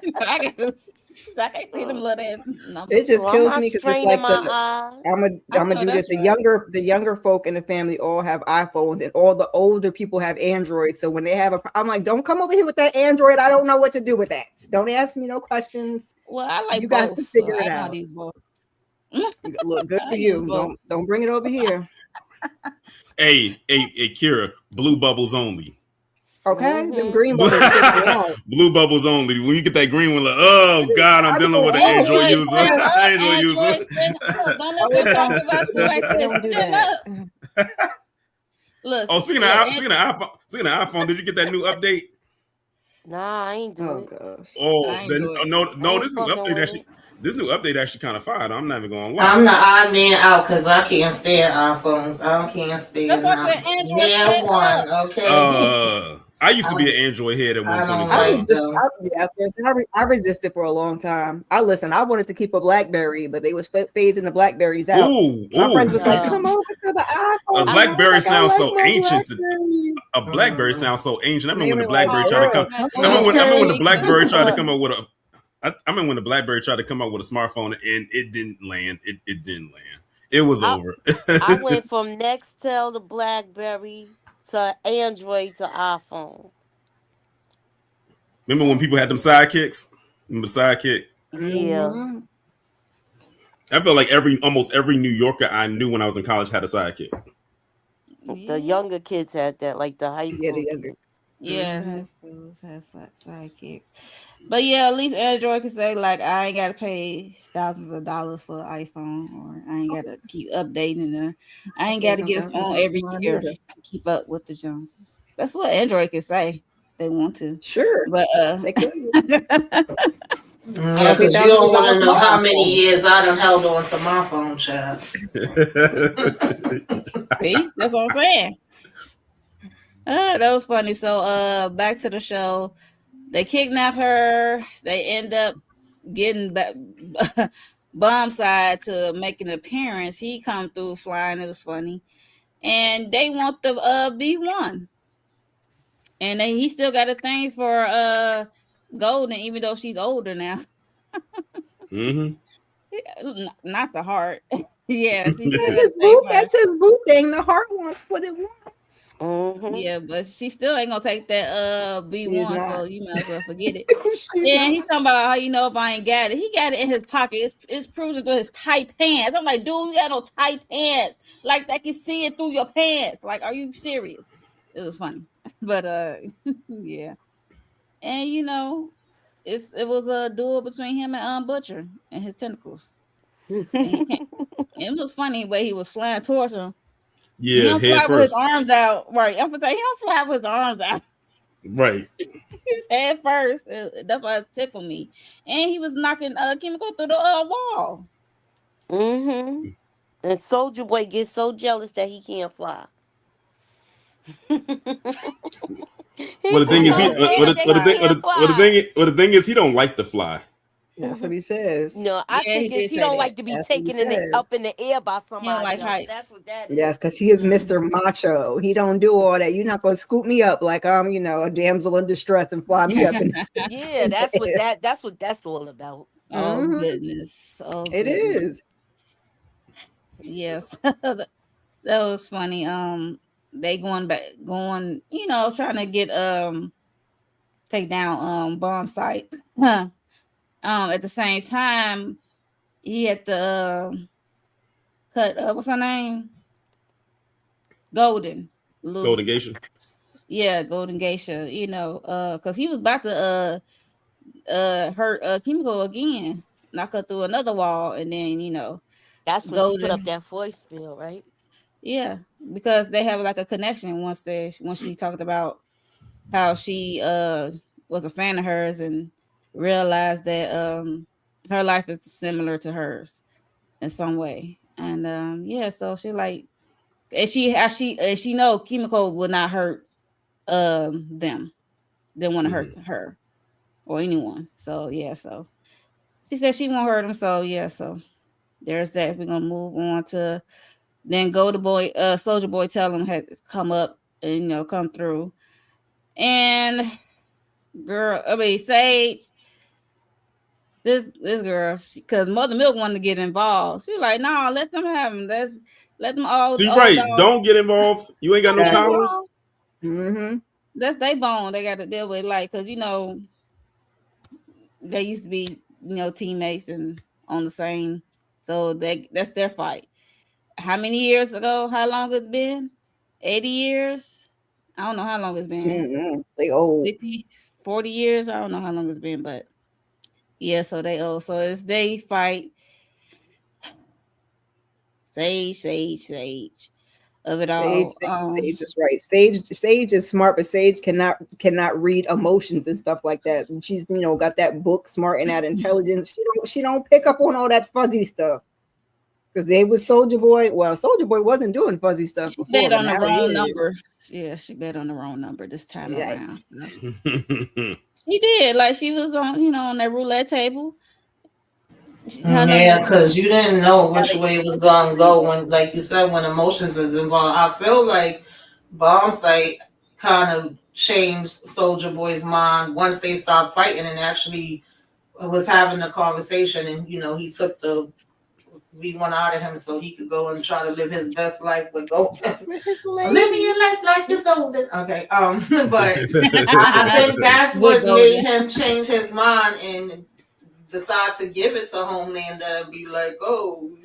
S2: I can't see them little ass numbers.
S6: It just
S4: I'm
S6: kills
S4: not
S6: me because it's
S4: straining
S6: like
S4: my
S6: the
S4: eyes.
S6: I'm
S2: I
S6: gonna
S2: know
S6: do this.
S2: that's
S6: The
S2: right.
S6: younger folk in the family all have iPhones, and all the older people have Androids. So when they have I'm like, don't come over here with that Android. I don't know what to do with that. Don't ask me no questions.
S2: Well, I like
S6: You guys
S2: both,
S6: can
S2: so
S6: figure it
S2: I know how
S6: out.
S2: to use both.
S6: Look, good for
S2: I use
S6: you.
S2: both.
S6: Don't bring it over here.
S5: Hey, Kira, blue bubbles only.
S6: Okay, them
S4: Mm-hmm.
S6: green bubbles kick me out.
S5: Blue bubbles only. When you get that green one, like, oh God, I'm
S6: I be
S5: dealing with
S6: going,
S5: an
S6: oh,
S5: Android
S2: Android,
S5: user.
S2: stand up.
S5: Android
S2: Android,
S5: user.
S2: stand up. Don't let
S6: oh,
S2: them
S6: it's
S2: talk
S6: fine.
S2: about you like
S6: They
S2: this.
S6: don't do
S2: Stand
S6: that.
S2: up. Look,
S5: Oh,
S2: look,
S5: speaking of iPhone, did you get that new update?
S4: Nah, I ain't do
S6: Oh
S4: it.
S6: gosh.
S5: Oh,
S2: I ain't do it.
S4: I
S5: no,
S4: ain't fucking with it.
S5: this new update actually kind of fire. I'm not even gonna
S3: I'm
S5: lie.
S3: the odd man out because I can't stand iPhones. I can't
S2: That's
S3: stand
S2: why I
S3: them.
S2: said Android,
S3: Near
S2: stand up.
S3: one, okay?
S5: I used to
S3: I,
S5: be an Android head at one
S3: I
S5: point in
S3: don't
S6: I
S3: like
S5: time.
S6: resist.
S3: them.
S6: I resisted for a long time. I wanted to keep a BlackBerry, but they was phasing the Blackberries out. My friends was
S5: Ooh.
S6: like,
S4: Yeah.
S6: "Come over to the
S5: A
S6: iPhone," and
S4: I
S6: I was
S5: BlackBerry
S6: like, "I
S5: sounds
S6: like
S5: so
S6: my
S5: ancient.
S6: BlackBerry."
S5: A BlackBerry sounds so ancient. I
S6: And
S5: remember
S6: they
S5: when the
S6: were like,
S5: BlackBerry tried to
S6: "Bro,
S5: come.
S2: Man,
S6: come
S2: go
S5: I remember when
S6: over."
S5: the
S2: Android.
S5: BlackBerry tried to
S2: Look,
S5: come up with a. I remember when the BlackBerry tried to come up with a smartphone and it didn't land. It didn't land. It was
S4: I
S5: over.
S4: I went from Nextel to BlackBerry to Android to iPhone.
S5: Remember when people had them sidekicks? Remember the sidekick?
S4: Yeah.
S6: Mhm.
S5: I felt like almost every New Yorker I knew when I was in college had a sidekick.
S4: The
S2: yeah,
S4: younger kids had that, like the high
S6: Yeah,
S4: school
S6: the younger.
S4: kids.
S2: yeah,
S6: Mhm.
S2: high schools has sidekick. But yeah, at least Android can say like I ain't gotta pay thousands of dollars for an iPhone, or I ain't gotta keep updating her. I ain't
S6: Pay
S2: gotta
S6: no
S2: get a
S6: thousand
S2: phone
S6: dollars
S2: every
S6: for mine
S2: year
S6: either.
S2: to keep up with the Joneses. That's what Android can say. They want to.
S6: Sure,
S2: But
S6: they could. I
S3: Yeah,
S6: don't pay
S3: because you
S6: thousands of
S3: don't want
S6: dollars
S3: to
S6: for
S3: know
S6: my
S3: how many
S6: iPhone.
S3: years I done held on to my phone, child.
S2: see, that's what I'm saying. That was funny. So back to the show. They kidnap her. They end up getting back bomb side to make an appearance. He come through flying. It was funny. And they want the B1. And he still got a thing for Golden, even though she's older now.
S5: hmm
S2: Not the heart. Yes, he still
S6: That's
S2: got a
S6: his
S2: thing
S6: boo.
S2: for her.
S6: That's his boo thing. The heart wants what it wants.
S4: Mm-hmm.
S2: Yeah, but she still ain't gonna take that
S6: She's
S2: B1, so
S6: not.
S2: you might as well forget it.
S6: She's
S2: Yeah, he's
S6: not.
S2: talking about how you know if I ain't got it. He got it in his pocket. It's proven through his tight pants. I'm like, dude, you got no tight pants. Like they can see it through your pants. Like, are you serious? It was funny. But yeah. And you know, it was a duel between him and Butcher and his tentacles. And he can't, it was funny the way he was flying towards him. He
S5: Yeah,
S2: don't
S5: head
S2: fly with his
S5: first.
S2: arms out. Right. I'm gonna say he don't fly with his arms out.
S5: Right.
S2: His head first. That's why it tickled me. And he was knocking Chemical through the wall.
S4: Mm-hmm. And Soldier Boy gets so jealous that he can't fly. He
S5: Well, the thing
S4: gets
S5: is,
S4: so
S2: No,
S6: Yeah,
S2: he
S4: mad
S2: can't
S4: that he
S2: fly.
S4: can't fly.
S5: the thing is, he don't like to fly.
S6: that's what he says.
S4: No, I
S2: Yeah, he
S4: think it's
S2: did
S4: he
S2: say
S4: don't
S2: that.
S4: like to be
S6: That's what he
S4: taken
S6: says.
S4: up in the air by
S2: He don't like
S4: somebody else. That's
S2: heights.
S4: what that is.
S6: Yes, because he is
S2: Mhm.
S6: Mr. Macho. He don't do all that. You're not gonna scoop me up like I'm, a damsel in distress and fly me up in,
S4: Yeah,
S6: in the air.
S4: that's what that's all about.
S2: Oh
S6: Mhm.
S2: goodness. Oh
S6: It
S2: goodness.
S6: is.
S2: Yes. That was funny. They going back trying to get take down bomb site. At the same time, he had to cut what's her name? Golden
S5: Golden
S2: loose.
S5: Geisha.
S2: Yeah, Golden Geisha, because he was about to hurt Kimiko again, knock her through another wall, and then
S4: That's when she put up
S2: Golden,
S4: that voicemail, right?
S2: yeah, because they have like a connection once she talked about how she was a fan of hers and realized that her life is similar to hers in some way, and yeah, so she like, and she know Kimiko would not hurt them, didn't want to hurt her or anyone, so yeah, so she said she won't hurt him, so yeah, so there's that. We're gonna move on to then Golden Boy, Soldier Boy tell him had come up and come through. And Sage this girl, because Mother Milk wanted to get involved. She's like, no, let them have him. Let them all.
S5: See,
S2: old
S5: right?
S2: dogs
S5: Don't get involved. You ain't got no
S2: get
S5: powers.
S2: involved.
S6: Mm-hmm.
S2: That's their bone. They got to deal with, like, because they used to be teammates and on the same. So that's their fight. How many years ago? How long it's been? 80 years? I don't know how long it's been.
S6: Mm-hmm. They old.
S2: 50, 40 years? I don't know how long it's been, but yeah, so they old. So it's they fight. Sage of it all.
S6: Sage is right. Sage is smart, but Sage cannot read emotions and stuff like that. And she's got that book, Smart and that intelligence. She don't pick up on all that fuzzy stuff. Because they was Soldier Boy. Well, Soldier Boy wasn't doing fuzzy stuff before.
S2: Bet on the wrong number. Yeah, she bet on the wrong number this time around. She did. Like, she was on that roulette table.
S3: Yeah, because you didn't know which way it was gonna go when, like you said, when emotions is involved. I feel like Bombsight kind of changed Soldier Boy's mind once they stopped fighting and actually was having a conversation, and he took the V1 out of him so he could go and try to live his best life with gold. Living your life like it's golden. Okay. But I think that's what made him change his mind and decide to give it to Homelander and be like, oh,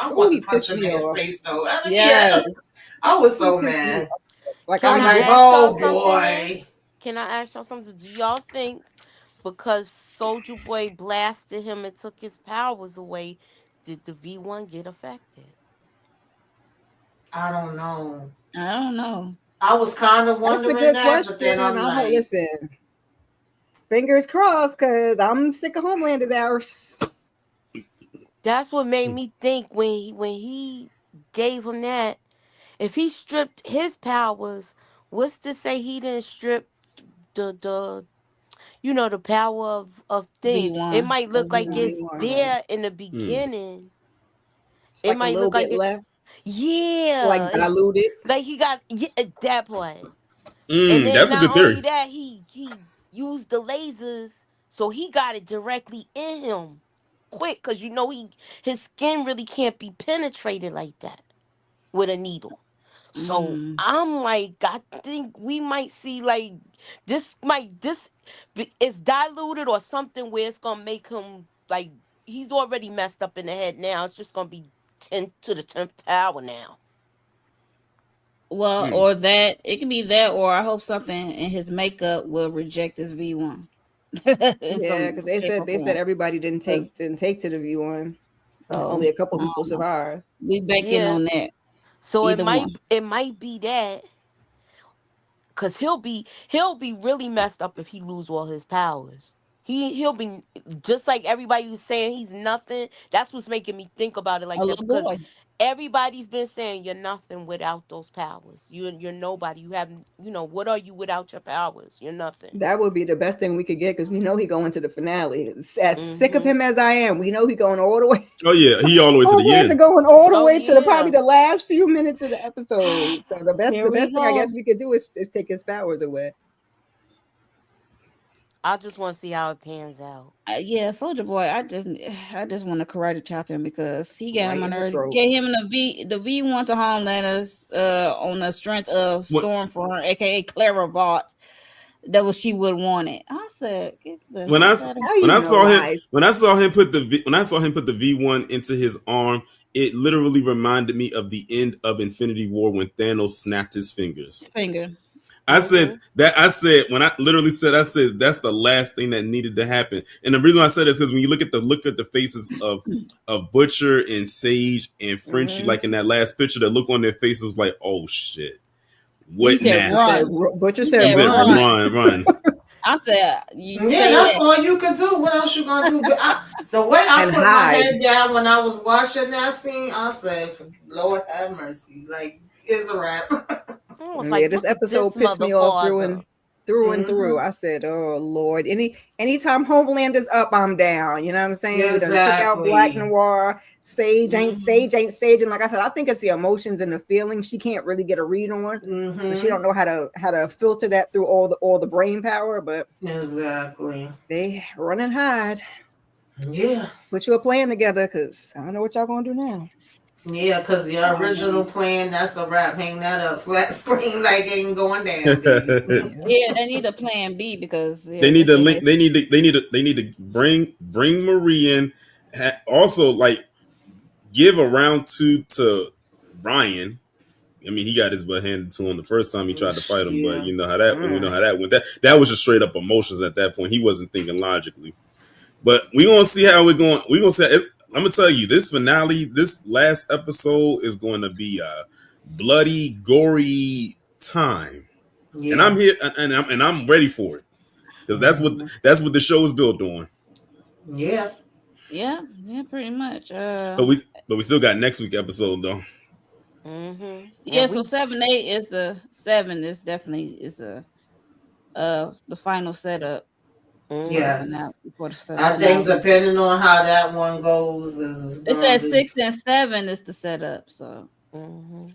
S3: I want to punch him in his face though.
S6: Yes.
S3: I was so mad.
S6: Like,
S3: I'm like, oh boy.
S4: Can I ask y'all something? Do y'all think because Soldier Boy blasted him and took his powers away, did the V1 get affected?
S3: I don't know.
S2: I
S3: was kind of wondering that, but then I'm like,
S6: listen. Fingers crossed, because I'm sick of Homelander's hours.
S4: That's what made me think when he gave him that. If he stripped his powers, what's to say he didn't strip the power of things?
S2: V1.
S4: It might look like it's there in the beginning. It might look like it's
S6: left.
S4: Yeah,
S6: like diluted.
S4: Like he got that part.
S5: And then that's a good theory.
S4: Only that he used the lasers, so he got it directly in him quick, because his skin really can't be penetrated like that with a needle. So I'm like, I think we might see like this is diluted or something where it's gonna make him like he's already messed up in the head now. It's just gonna be 10 to the 10th power now.
S2: Well, or that it can be that, or I hope something in his makeup will reject his V1.
S6: Yeah, because they said everybody didn't take to the V1. So only a couple people survived.
S2: We banking on that.
S4: So it might be that, because he'll be really messed up if he lose all his powers. He'll be just like everybody was saying he's nothing. That's what's making me think about it like that, because everybody's been saying you're nothing without those powers. You're nobody. You have what are you without your powers? You're nothing.
S6: That would be the best thing we could get, because we know he going to the finale. As sick of him as I am, we know he going all the way.
S5: Oh yeah, he all the way to the end.
S6: Going all the way to probably the last few minutes of the episode. So the best thing I guess we could do is take his powers away.
S4: I just want to see how it pans out.
S2: Yeah, Soldier Boy. I just want to karate chop him, because he got him on nerves. Get him the V1 to Homelanders on the strength of Stormfront, aka Clara Vought. That was she would want it. I said,
S5: when I saw him put the V1 into his arm, it literally reminded me of the end of Infinity War when Thanos snapped his fingers. I said that's the last thing that needed to happen. And the reason why I said this is because when you look at the faces of Butcher and Sage and Frenchie, like in that last picture, the look on their faces was like, oh shit. What now?
S6: Butcher said
S5: run.
S2: I said,
S3: that's all you could do. What else you gonna do? The way I put my head down when I was watching that scene, I said, Lord have mercy. Like, it's a wrap.
S6: This episode pissed me off through and through. I said, oh Lord. Anytime Homelander's up, I'm down. You know what I'm saying? Exactly. We done took out Black Noir. Sage ain't Sage. And like I said, I think it's the emotions and the feelings she can't really get a read on. So she don't know how to filter that through all the brain power. But
S3: exactly,
S6: they run and hide.
S3: Yeah.
S6: Put you a plan together, because I don't know what y'all gonna do now.
S3: Yeah, because the original plan, that's a wrap. Hang that up flat screen like ain't going down, baby.
S2: Yeah, they need a plan B because
S5: They need to link. They need to bring Marie in. Also, like give a round 2 to Ryan. I mean, he got his butt handed to him the first time he tried to fight him, but you know how that we know how that went. That was just straight up emotions at that point. He wasn't thinking logically. But we gonna see how we're going. We gonna see. I'm gonna tell you, this finale, this last episode is going to be a bloody, gory time, and I'm here, and I'm ready for it because that's what the show is built on.
S3: Yeah,
S2: pretty much.
S5: But we still got next week episode though.
S4: Mm-hmm.
S2: Yeah, so 7-8 is the 7 is definitely the final setup.
S3: Yes, I think depending on how that one goes,
S2: it says 6 and 7 is the setup. So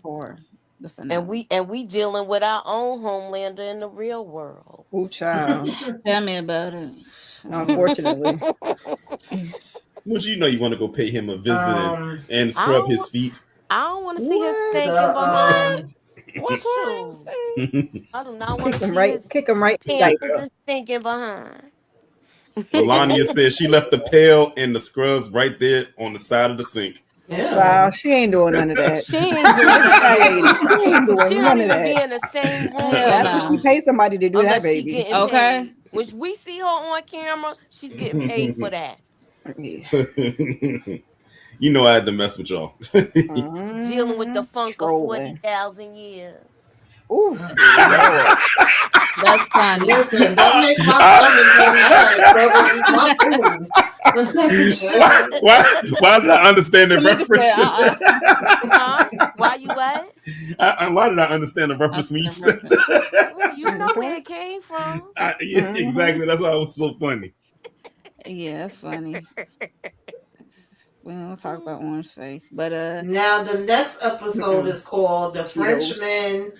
S2: for the finale,
S4: and we dealing with our own Homelander in the real world.
S6: Oh, child,
S2: tell me about it.
S6: Unfortunately,
S5: Would you know you want to go pay him a visit and scrub his feet?
S4: I don't want to see his stinking behind.
S2: What you
S4: say? I do not want to
S6: kick him right.
S4: His stinking behind.
S5: Melania says she left the pail and the scrubs right there on the side of the sink.
S6: Yeah. Wow, she ain't doing none of that.
S4: She ain't doing
S6: none of that.
S4: Be in the same room.
S6: That's what she pays somebody to do that, baby.
S2: Okay.
S4: Which we see her on camera, she's getting paid for that.
S5: You know I had to mess with y'all.
S4: Dealing with the funk of 40,000 years.
S6: Ooh.
S2: That's funny.
S3: Listen, don't make my stomach
S5: why did I understand the reference?
S4: Why you what?
S5: Why did I understand the reference when you said that?
S4: Well, you know where it came from.
S5: Yeah, exactly. That's why it was so funny.
S2: Yeah, that's funny. We don't talk about Orange Face, but
S3: now the next episode is called The Frenchman.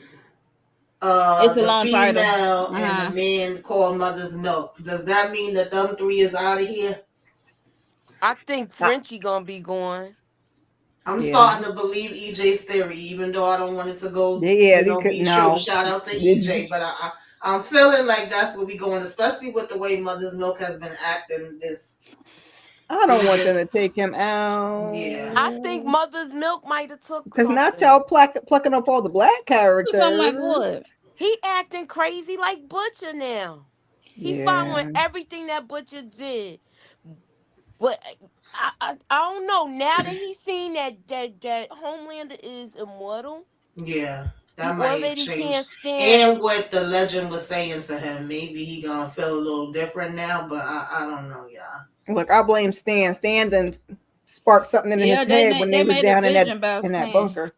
S2: It's a long title.
S3: And the man called Mother's Milk. Does that mean that them 3 is out of here?
S4: I think Frenchie gonna be going.
S3: I'm starting to believe EJ's theory, even though I don't want it to go. Shout out to EJ, but I'm feeling like that's where we going, especially with the way Mother's Milk has been acting this.
S6: I don't want them to take him out.
S3: Yeah,
S4: I think Mother's Milk might have took
S6: because not y'all plucking up all the black characters.
S2: I'm like, what?
S4: He acting crazy like Butcher now. He following everything that Butcher did. But I don't know. Now that he's seen that Homelander is immortal.
S3: Yeah. That might change. And what the legend was saying to him, maybe he gonna feel a little different now, but I don't know, y'all.
S6: Look, I blame Stan. Stan done sparked something in his head when they was down in that bunker.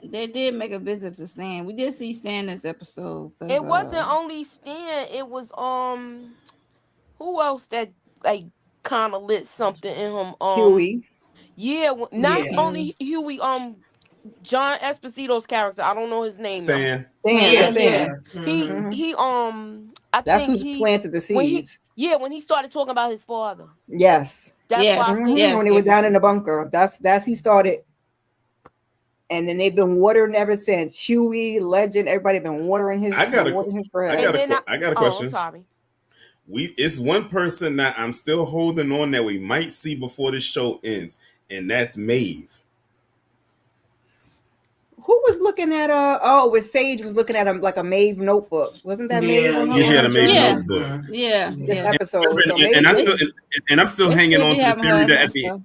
S2: They did make a visit to Stan. We did see Stan this episode.
S4: It wasn't only Stan. It was who else that like kind of lit something in him?
S6: Huey.
S4: Yeah, not only Huey. John Esposito's character. I don't know his name.
S5: Stan.
S6: Stan.
S4: He
S6: that's who's planted the seeds.
S4: When he started talking about his father.
S6: Yes.
S4: That's
S6: when he was down in the bunker. That's he started. And then they've been watering ever since. Huey, Legend, everybody been watering his bread.
S5: I got a question.
S4: I'm sorry.
S5: It's one person that I'm still holding on that we might see before the show ends, and that's Maeve.
S6: Who was looking at it was Sage was looking at him like a Maeve notebook. Wasn't that Maeve?
S5: Yeah, she had a Maeve notebook.
S2: Yeah.
S6: This episode.
S5: And I'm still hanging on to the theory that at the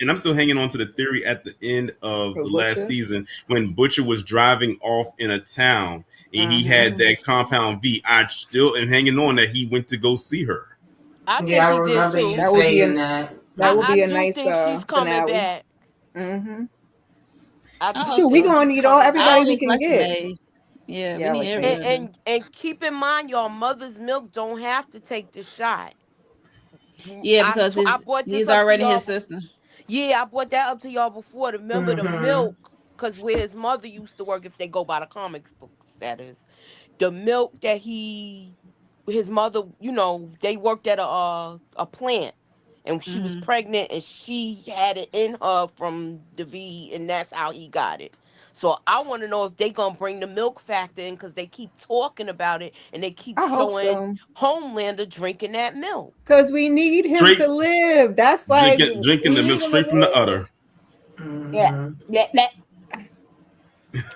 S5: and I'm still hanging on to the theory at the end of the last season when Butcher was driving off in a town and he had that compound V. I still am hanging on that he went to go see her.
S4: I remember you
S3: saying that.
S6: That would be a nice
S4: she's coming
S6: finale.
S4: Back.
S6: Sure, we gonna need everybody we can get.
S2: Yeah, we need
S4: everybody. And keep in mind, y'all, Mother's Milk don't have to take the shot.
S2: Yeah, because he's already his sister.
S4: Yeah, I brought that up to y'all before. Remember the milk, because where his mother used to work, if they go by the comics books, that is. The milk that he his mother, they worked at a plant, and she was pregnant, and she had it in her from the V, and that's how he got it. So I want to know if they gonna bring the milk factor in, because they keep talking about it, and they keep
S6: I hope
S4: showing
S6: so.
S4: Homelander drinking that milk.
S6: Because we need him
S5: Straight
S6: to live. That's like
S5: drinking
S6: we
S5: the milk
S6: need him
S5: straight
S6: to
S5: from the
S6: live.
S5: udder.
S6: Yeah. And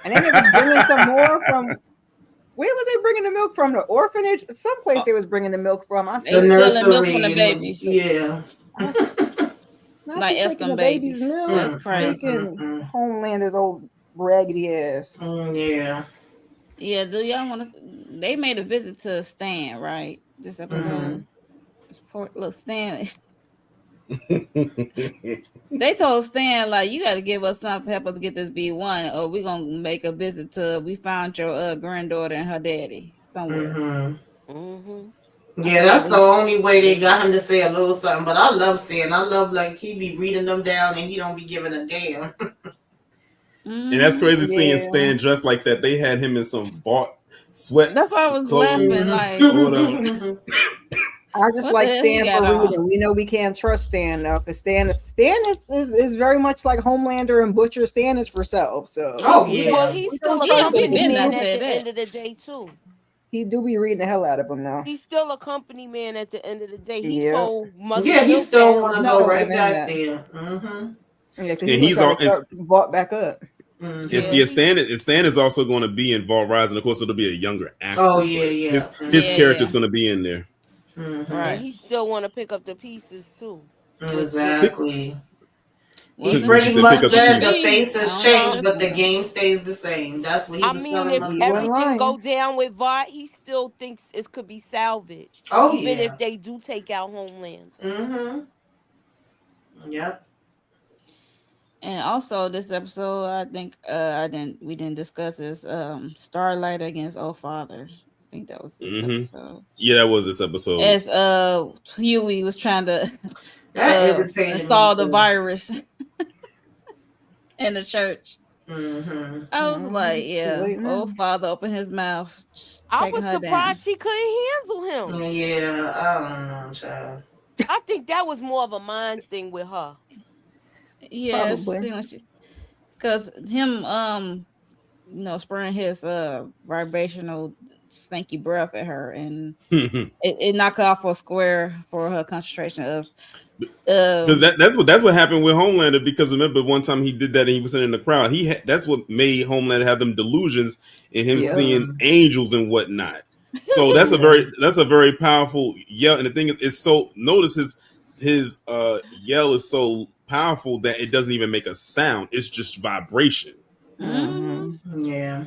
S6: then they was bringing some more from. Where was they bringing the milk from? The orphanage? Someplace they was bringing the milk from. I
S2: They
S3: The
S6: said,
S2: stealing milk from the
S3: nursery.
S2: babies.
S3: Yeah.
S6: not
S2: Like
S6: you
S2: F
S6: taking
S2: them
S6: the baby's
S2: babies.
S6: milk.
S2: That's crazy.
S6: Taking Homelander's old raggedy ass.
S3: Yeah.
S2: Yeah, do y'all want to? They made a visit to Stan, right? This episode. Look, Stan. They told Stan, like, you got to give us something to help us get this B1, or we're gonna make a visit to. We found your granddaughter and her daddy somewhere.
S3: Yeah, that's the only way they got him to say a little something. But I love Stan. I love, like, he be reading them down and he don't be giving a damn.
S5: And that's crazy seeing Stan dressed like that. They had him in some bought sweat.
S2: That's why I was laughing. Like,
S6: I just
S2: what
S6: like
S2: the hell
S6: Stan
S2: he got
S6: for
S2: on?
S6: reading. We know we can't trust Stan though, because Stan is very much like Homelander and Butcher. Stan is for self. So
S3: Oh yeah.
S4: Well, he's still a
S2: Yeah,
S4: company
S2: he been
S4: man
S2: there,
S4: at
S2: said
S4: the
S2: that.
S4: end of the day too.
S6: he do be reading the hell out of him now.
S4: He's still a company man at the end of the day. He
S6: Yeah.
S4: told Mother
S3: Yeah, he
S4: Milk
S3: still
S4: that
S3: want to
S6: No,
S3: go right
S6: man,
S3: back
S6: that.
S3: there.
S6: Yeah, because
S5: And
S6: he's
S5: he's
S6: all
S5: all
S6: bought back up.
S5: Stan is also going to be in Vault Rising. Of course, it'll be a younger actor.
S3: Oh yeah, yeah.
S5: His character's going to be in there.
S2: Right.
S4: and he still want to pick up the pieces too.
S3: Exactly.
S2: Well,
S3: He pretty much said the
S2: me,
S3: faces
S2: I don't
S3: change,
S2: know.
S3: but the game stays the same. That's what he
S4: I
S3: was
S4: mean,
S3: telling
S4: if
S3: us.
S4: everything go down with Vought, he still thinks it could be salvaged.
S3: Oh,
S4: even
S3: yeah.
S4: if they do take out Homeland.
S3: Yep.
S2: And also this episode, I think we didn't discuss this. Starlight against Old Father. I think that was this episode.
S5: Yeah, that was this episode.
S2: As Huey was trying to install the virus in the church. I was like, yeah, Old Father opened his mouth.
S4: I was surprised she couldn't handle him.
S3: Yeah, I don't know, child.
S4: I think that was more of a mind thing with her.
S2: Yeah, because him, spraying his vibrational stinky breath at her, and it knocked her off a square for her concentration of.
S5: Because that's what happened with Homelander. Because remember, one time he did that, and he was sitting in the crowd. That's what made Homelander have them delusions and him seeing angels and whatnot. So that's a very powerful yell. And the thing is, it's so notice his yell is so powerful that it doesn't even make a sound. It's just vibration.
S3: Yeah,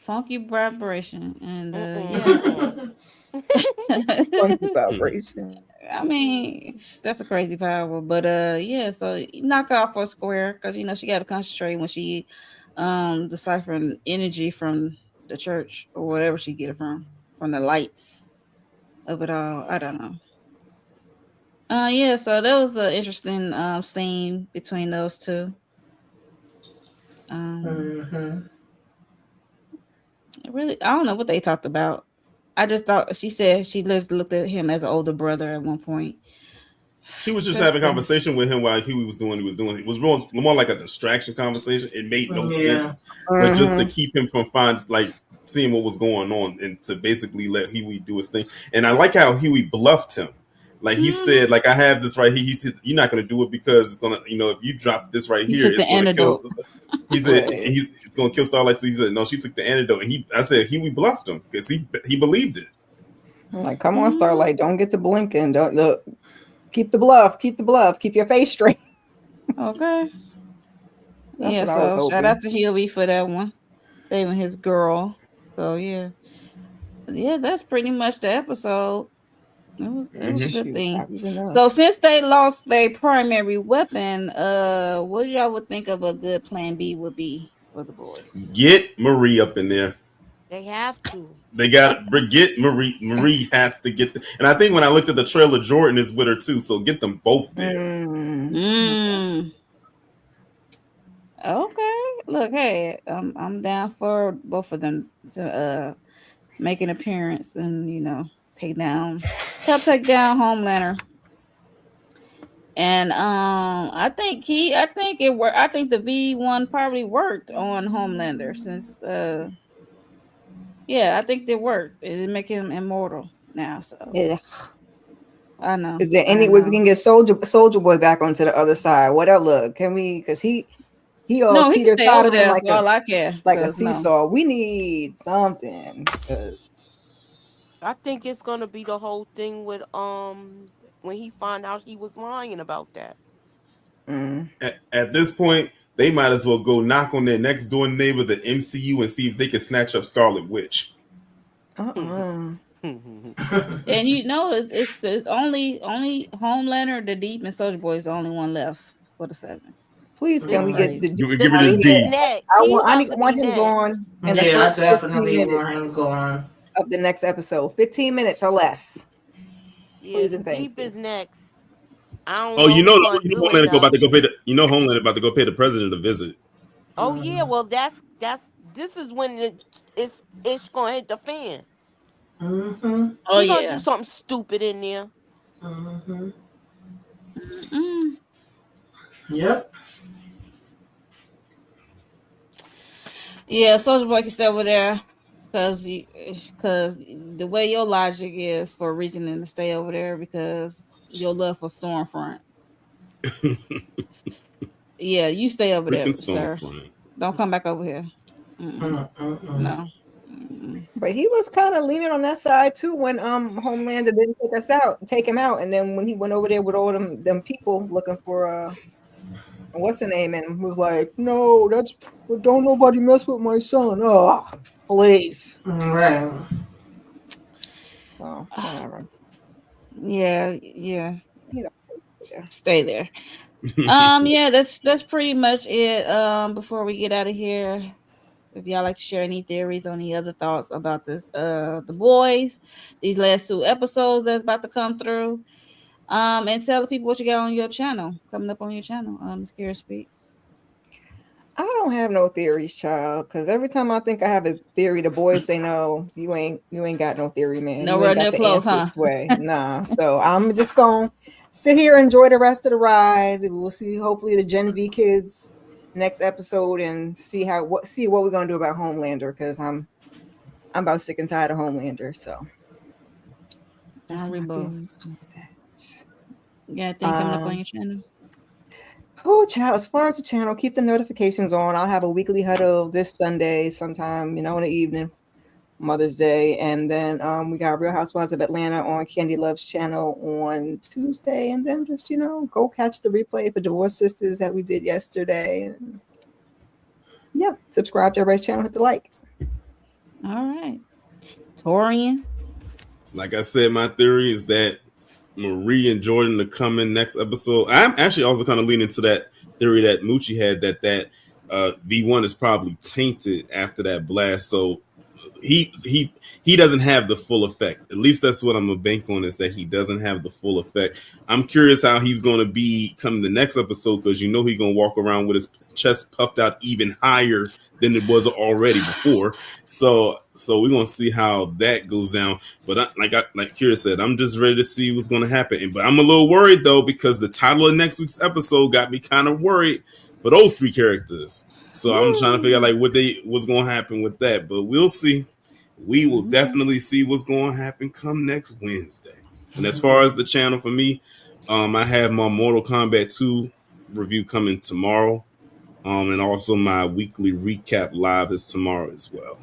S2: funky vibration, and
S6: funky vibration.
S2: I mean, that's a crazy power, but so knock her off for a square because she got to concentrate when she deciphering energy from the church or whatever she get it from the lights of it all. I don't know. So that was an interesting scene between those two. Really, I don't know what they talked about. I just thought she said she looked at him as an older brother at one point.
S5: She was just having a conversation with him while Huey was doing what he was doing. It was more like a distraction conversation. It made no sense, but just to keep him from seeing what was going on and to basically let Huey do his thing. And I like how Huey bluffed him. Like he said, like, I have this right here. He said, you're not going to do it because it's going to, if you drop this right here, it's going to kill. He said it's going to kill Starlight. So he said, no, she took the antidote. And I said, Huey bluffed him because he believed it.
S6: I'm like, come on, Starlight, don't get to blinking. Don't look. Keep the bluff. Keep your face straight.
S2: Okay. So shout out to Huey for that one. Saving his girl. So yeah, that's pretty much the episode. It was a good thing. So since they lost their primary weapon, what y'all would think of a good plan B would be for the boys?
S5: Get Marie up in there.
S4: They have to.
S5: They got to get Marie. Marie has to get and I think when I looked at the trailer, Jordan is with her too. So get them both there.
S2: Okay. Look, hey, I'm down for both of them to make an appearance and help take down Homelander. And I think it worked. I think the V1 probably worked on Homelander since yeah, I think it worked. It make him immortal now. So
S6: Yeah.
S2: I know.
S6: Is there
S2: I
S6: any way we
S2: know.
S6: can get Soldier Boy back onto the other side? What else? Look, can we? Because he all
S2: No, he can
S6: teeter
S2: stay over
S6: tottering
S2: there
S6: like
S2: for all I care.
S6: a
S2: 'cause no.
S6: seesaw. We need something.
S4: I think it's gonna be the whole thing with when he found out he was lying about that.
S5: At this point, they might as well go knock on their next door neighbor, the MCU, and see if they can snatch up Scarlet Witch.
S2: And you know, it's the only Homelander, the Deep, and Soldier Boy is the only one left for the 7.
S6: Please, can we get the?
S5: Give it a
S4: Deep
S5: D.
S4: is next.
S6: I
S4: He
S6: want
S4: about to be
S6: him
S4: next.
S6: gone in the
S3: Yeah, I
S6: first 15
S3: definitely
S6: minutes
S3: want him going.
S6: of the next episode. 15 minutes or less.
S4: Yeah,
S6: Please and thank
S4: Deep
S6: you.
S4: is next. I don't
S5: Oh,
S4: know
S5: you know,
S4: who's gonna do it,
S5: Homelander
S4: though.
S5: Homelander about to go pay the president a visit.
S4: Oh yeah, well that's this is when it's gonna hit the fan.
S3: Mm-hmm.
S2: Oh
S4: He gonna
S2: yeah.
S4: do something stupid in there.
S3: Mm-hmm.
S2: Mm.
S3: Yep.
S2: Yeah, Soldier Boy can stay over there because the way your logic is for reasoning to stay over there because your love for Stormfront. Yeah, you stay over there, sir. Don't come back over here. No.
S6: But he was kind of leaning on that side too when Homelander didn't take him out, and then when he went over there with all them people looking for what's the name, and was like, no, don't nobody mess with my son. Oh, please.
S3: Right.
S6: So whatever.
S2: Yeah.
S6: You know,
S2: Stay there. Yeah, that's pretty much it. Before we get out of here, if y'all like to share any theories or any other thoughts about this, the boys, these last 2 episodes that's about to come through, and tell the people what you got on your channel, coming up on your channel, Scare Speaks.
S6: I don't have no theories, child, because every time I think I have a theory, the boys say, no, you ain't got no theory, man.
S2: Nowhere near close, huh?
S6: Way. Nah. So I'm just gonna sit here, enjoy the rest of the ride. We'll see, hopefully, the Gen V kids next episode and see what we're gonna do about Homelander, because I'm about sick and tired of Homelander. So
S2: I'll reboot. Yeah, I think coming up on your channel.
S6: Oh, child, as far as the channel, keep the notifications on. I'll have a weekly huddle this Sunday sometime, in the evening, Mother's Day. And then we got Real Housewives of Atlanta on Candy Love's channel on Tuesday. And then just, go catch the replay for Divorce Sisters that we did yesterday. And yeah, subscribe to everybody's channel, hit the like.
S2: All right. Torian.
S5: Like I said, my theory is that Marie and Jordan to come in next episode. I'm actually also kind of leaning to that theory that Moochie had that V1 is probably tainted after that blast, so he doesn't have the full effect. At least that's what I'm gonna bank on, is that he doesn't have the full effect. I'm curious how he's gonna be coming the next episode, because he's gonna walk around with his chest puffed out even higher than it was already before. So we're gonna see how that goes down. But like Kira said, I'm just ready to see what's gonna happen. But I'm a little worried though, because the title of next week's episode got me kind of worried for those 3 characters. So I'm trying to figure out what's gonna happen with that. But we'll see. We will definitely see what's gonna happen come next Wednesday. And as far as the channel for me, I have my Mortal Kombat 2 review coming tomorrow. And also my weekly recap live is tomorrow as well.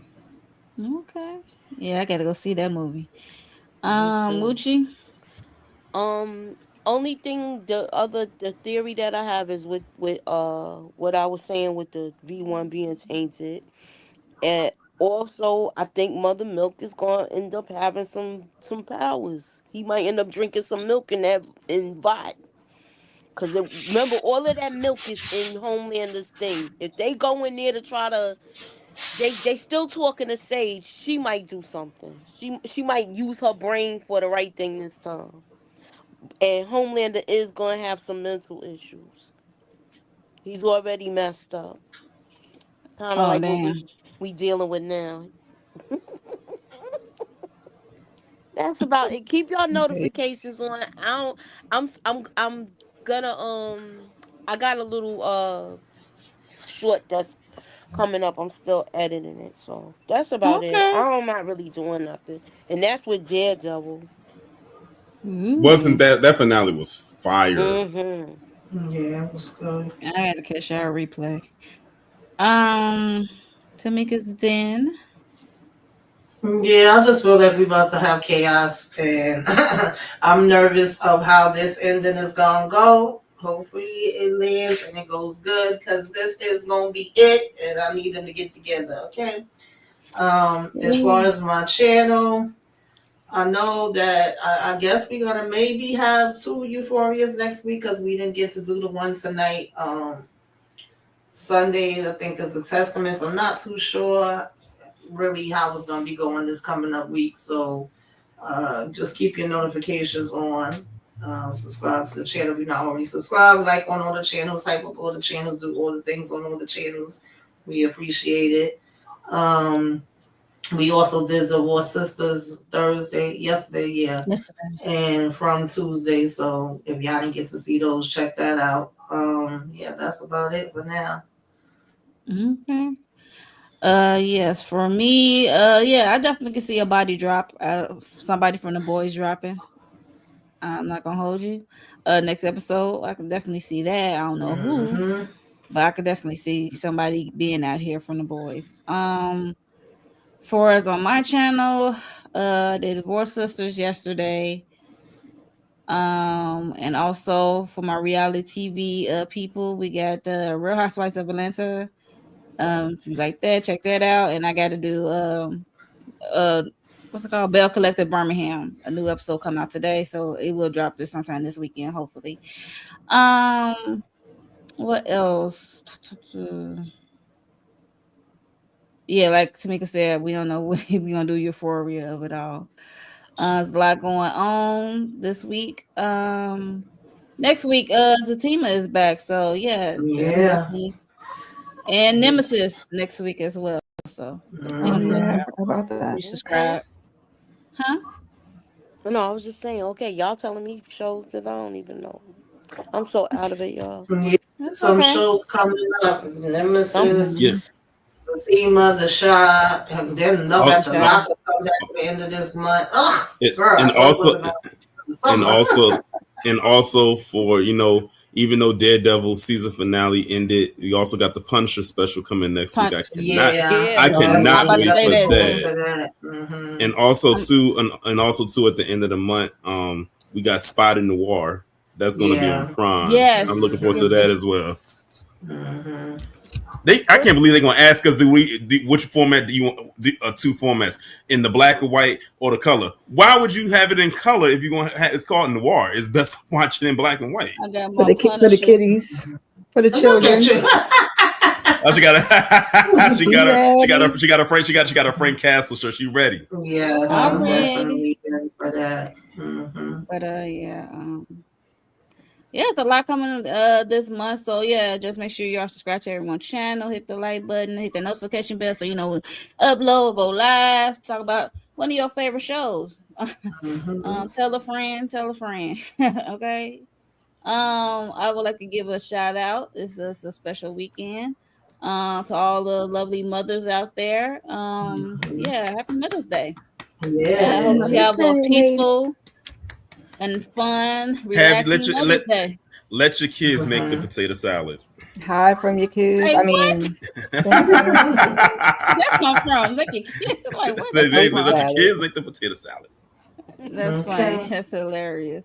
S2: Okay. Yeah, I gotta go see that movie. Moochie.
S4: Only thing the theory that I have is with what I was saying with the V1 being tainted. And also I think Mother Milk is gonna end up having some powers. He might end up drinking some milk in Vought. Cause remember, all of that milk is in Homelander's thing. If they go in there to try to, they still talking to Sage. She might do something. She might use her brain for the right thing this time. And Homelander is gonna have some mental issues. He's already messed up. Kind of like
S2: damn.
S4: what we dealing with now. That's about it. Keep your notifications on. I'm gonna I got a little short that's coming up. I'm still editing it, so that's about it.
S2: Okay.
S4: I'm not really doing nothing, and that's with Daredevil.
S5: Wasn't that finale was fire?
S4: Mm-hmm.
S3: Yeah, it was good.
S2: I had to catch our replay. Tamika's Den.
S3: Yeah, I just feel like we're about to have chaos, and I'm nervous of how this ending is gonna go. Hopefully, it lands and it goes good, because this is gonna be it, and I need them to get together. Okay. As far as my channel, I know that I guess we're gonna maybe have 2 Euphorias next week, because we didn't get to do the one tonight. Sunday, I think, is the Testaments. I'm not too sure really how it's going to be going this coming up week. So just keep your notifications on. Subscribe to the channel if you're not already subscribed. Like on all the channels, type up all the channels, do all the things on all the channels. We appreciate it. We also did the War Sisters yesterday, and from Tuesday. So if y'all didn't get to see those, check that out. Yeah, that's about it for now.
S2: Okay. Yes, for me, I definitely can see a body drop out of somebody from the boys dropping. I'm not gonna hold you. Next episode, I can definitely see that. I don't know who, but I could definitely see somebody being out here from the boys. For us on my channel, the Divorce Sisters yesterday. And also for my reality TV people, we got the Real Housewives of Atlanta. If you like that, check that out. And I got to do what's it called? Bell Collective Birmingham. A new episode come out today, so it will drop this sometime this weekend, hopefully. What else? Yeah, like Tamika said, we don't know when we're gonna do Euphoria of it all. There's a lot going on this week. Next week, Zatima is back, so yeah. And Nemesis next week as well. So
S6: about that.
S2: you subscribe. Huh?
S4: No, I was just saying. Okay, y'all telling me shows that I don't even know. I'm so out of it, y'all.
S3: Yeah, some shows coming up. Nemesis, Zatima, The Shop, and then Love at the Lock will come back at the end of this month.
S5: And also for even though Daredevil season finale ended, you also got the Punisher special coming next week. I cannot wait for that. And also too at the end of the month, we got Spotted Noir. That's going to be on Prime.
S2: Yes,
S5: I'm looking forward to that as well. I can't believe they're going to ask us, which format do you want? 2 formats, in the black and white or the color. Why would you have it in color if you're going to it's called noir? It's best watching in black and white.
S6: For the kiddies, for the children.
S5: She got a Frank Castle shirt. She ready?
S3: Yes, I'm definitely ready for that.
S2: But it's a lot coming this month. So just make sure y'all subscribe to everyone's channel, hit the like button, hit the notification bell so upload, go live, talk about one of your favorite shows. Tell a friend. Okay. I would like to give a shout out. This is a special weekend to all the lovely mothers out there. Happy Mother's Day. I hope you have a peaceful and fun, relaxing Mother's Day.
S5: Let your kids make the potato salad.
S6: Hide from your kids.
S2: Hey,
S6: I mean,
S2: that come from? Make your kids like what?
S5: Let your kids make the potato salad.
S2: That's funny. That's hilarious.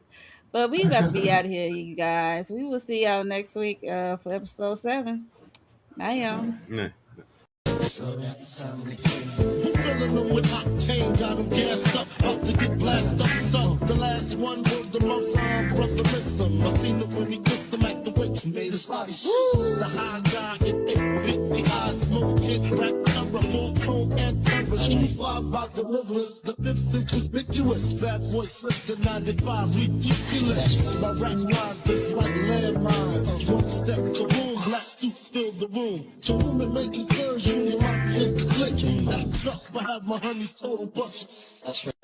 S2: But we got to be out of here, you guys. We will see y'all next week for episode 7. Bye, y'all.
S7: Filling them with octane, got them gassed up, about to get blasted up. So the last one was the most brother miss him. I seen it when he kissed him at the wake, he made his body shit. The high guy in 850, eyes smoke, 10 crack, number 4, chrome, and terror. Street 5 by deliverance, the fifth is conspicuous. Bad boy slipped in 95, ridiculous. My rap lines is like landmines. One step, kaboom, black suits fill the room. To women making serves, you your mouth is the click. Act up, I have my honey's total bust. That's right.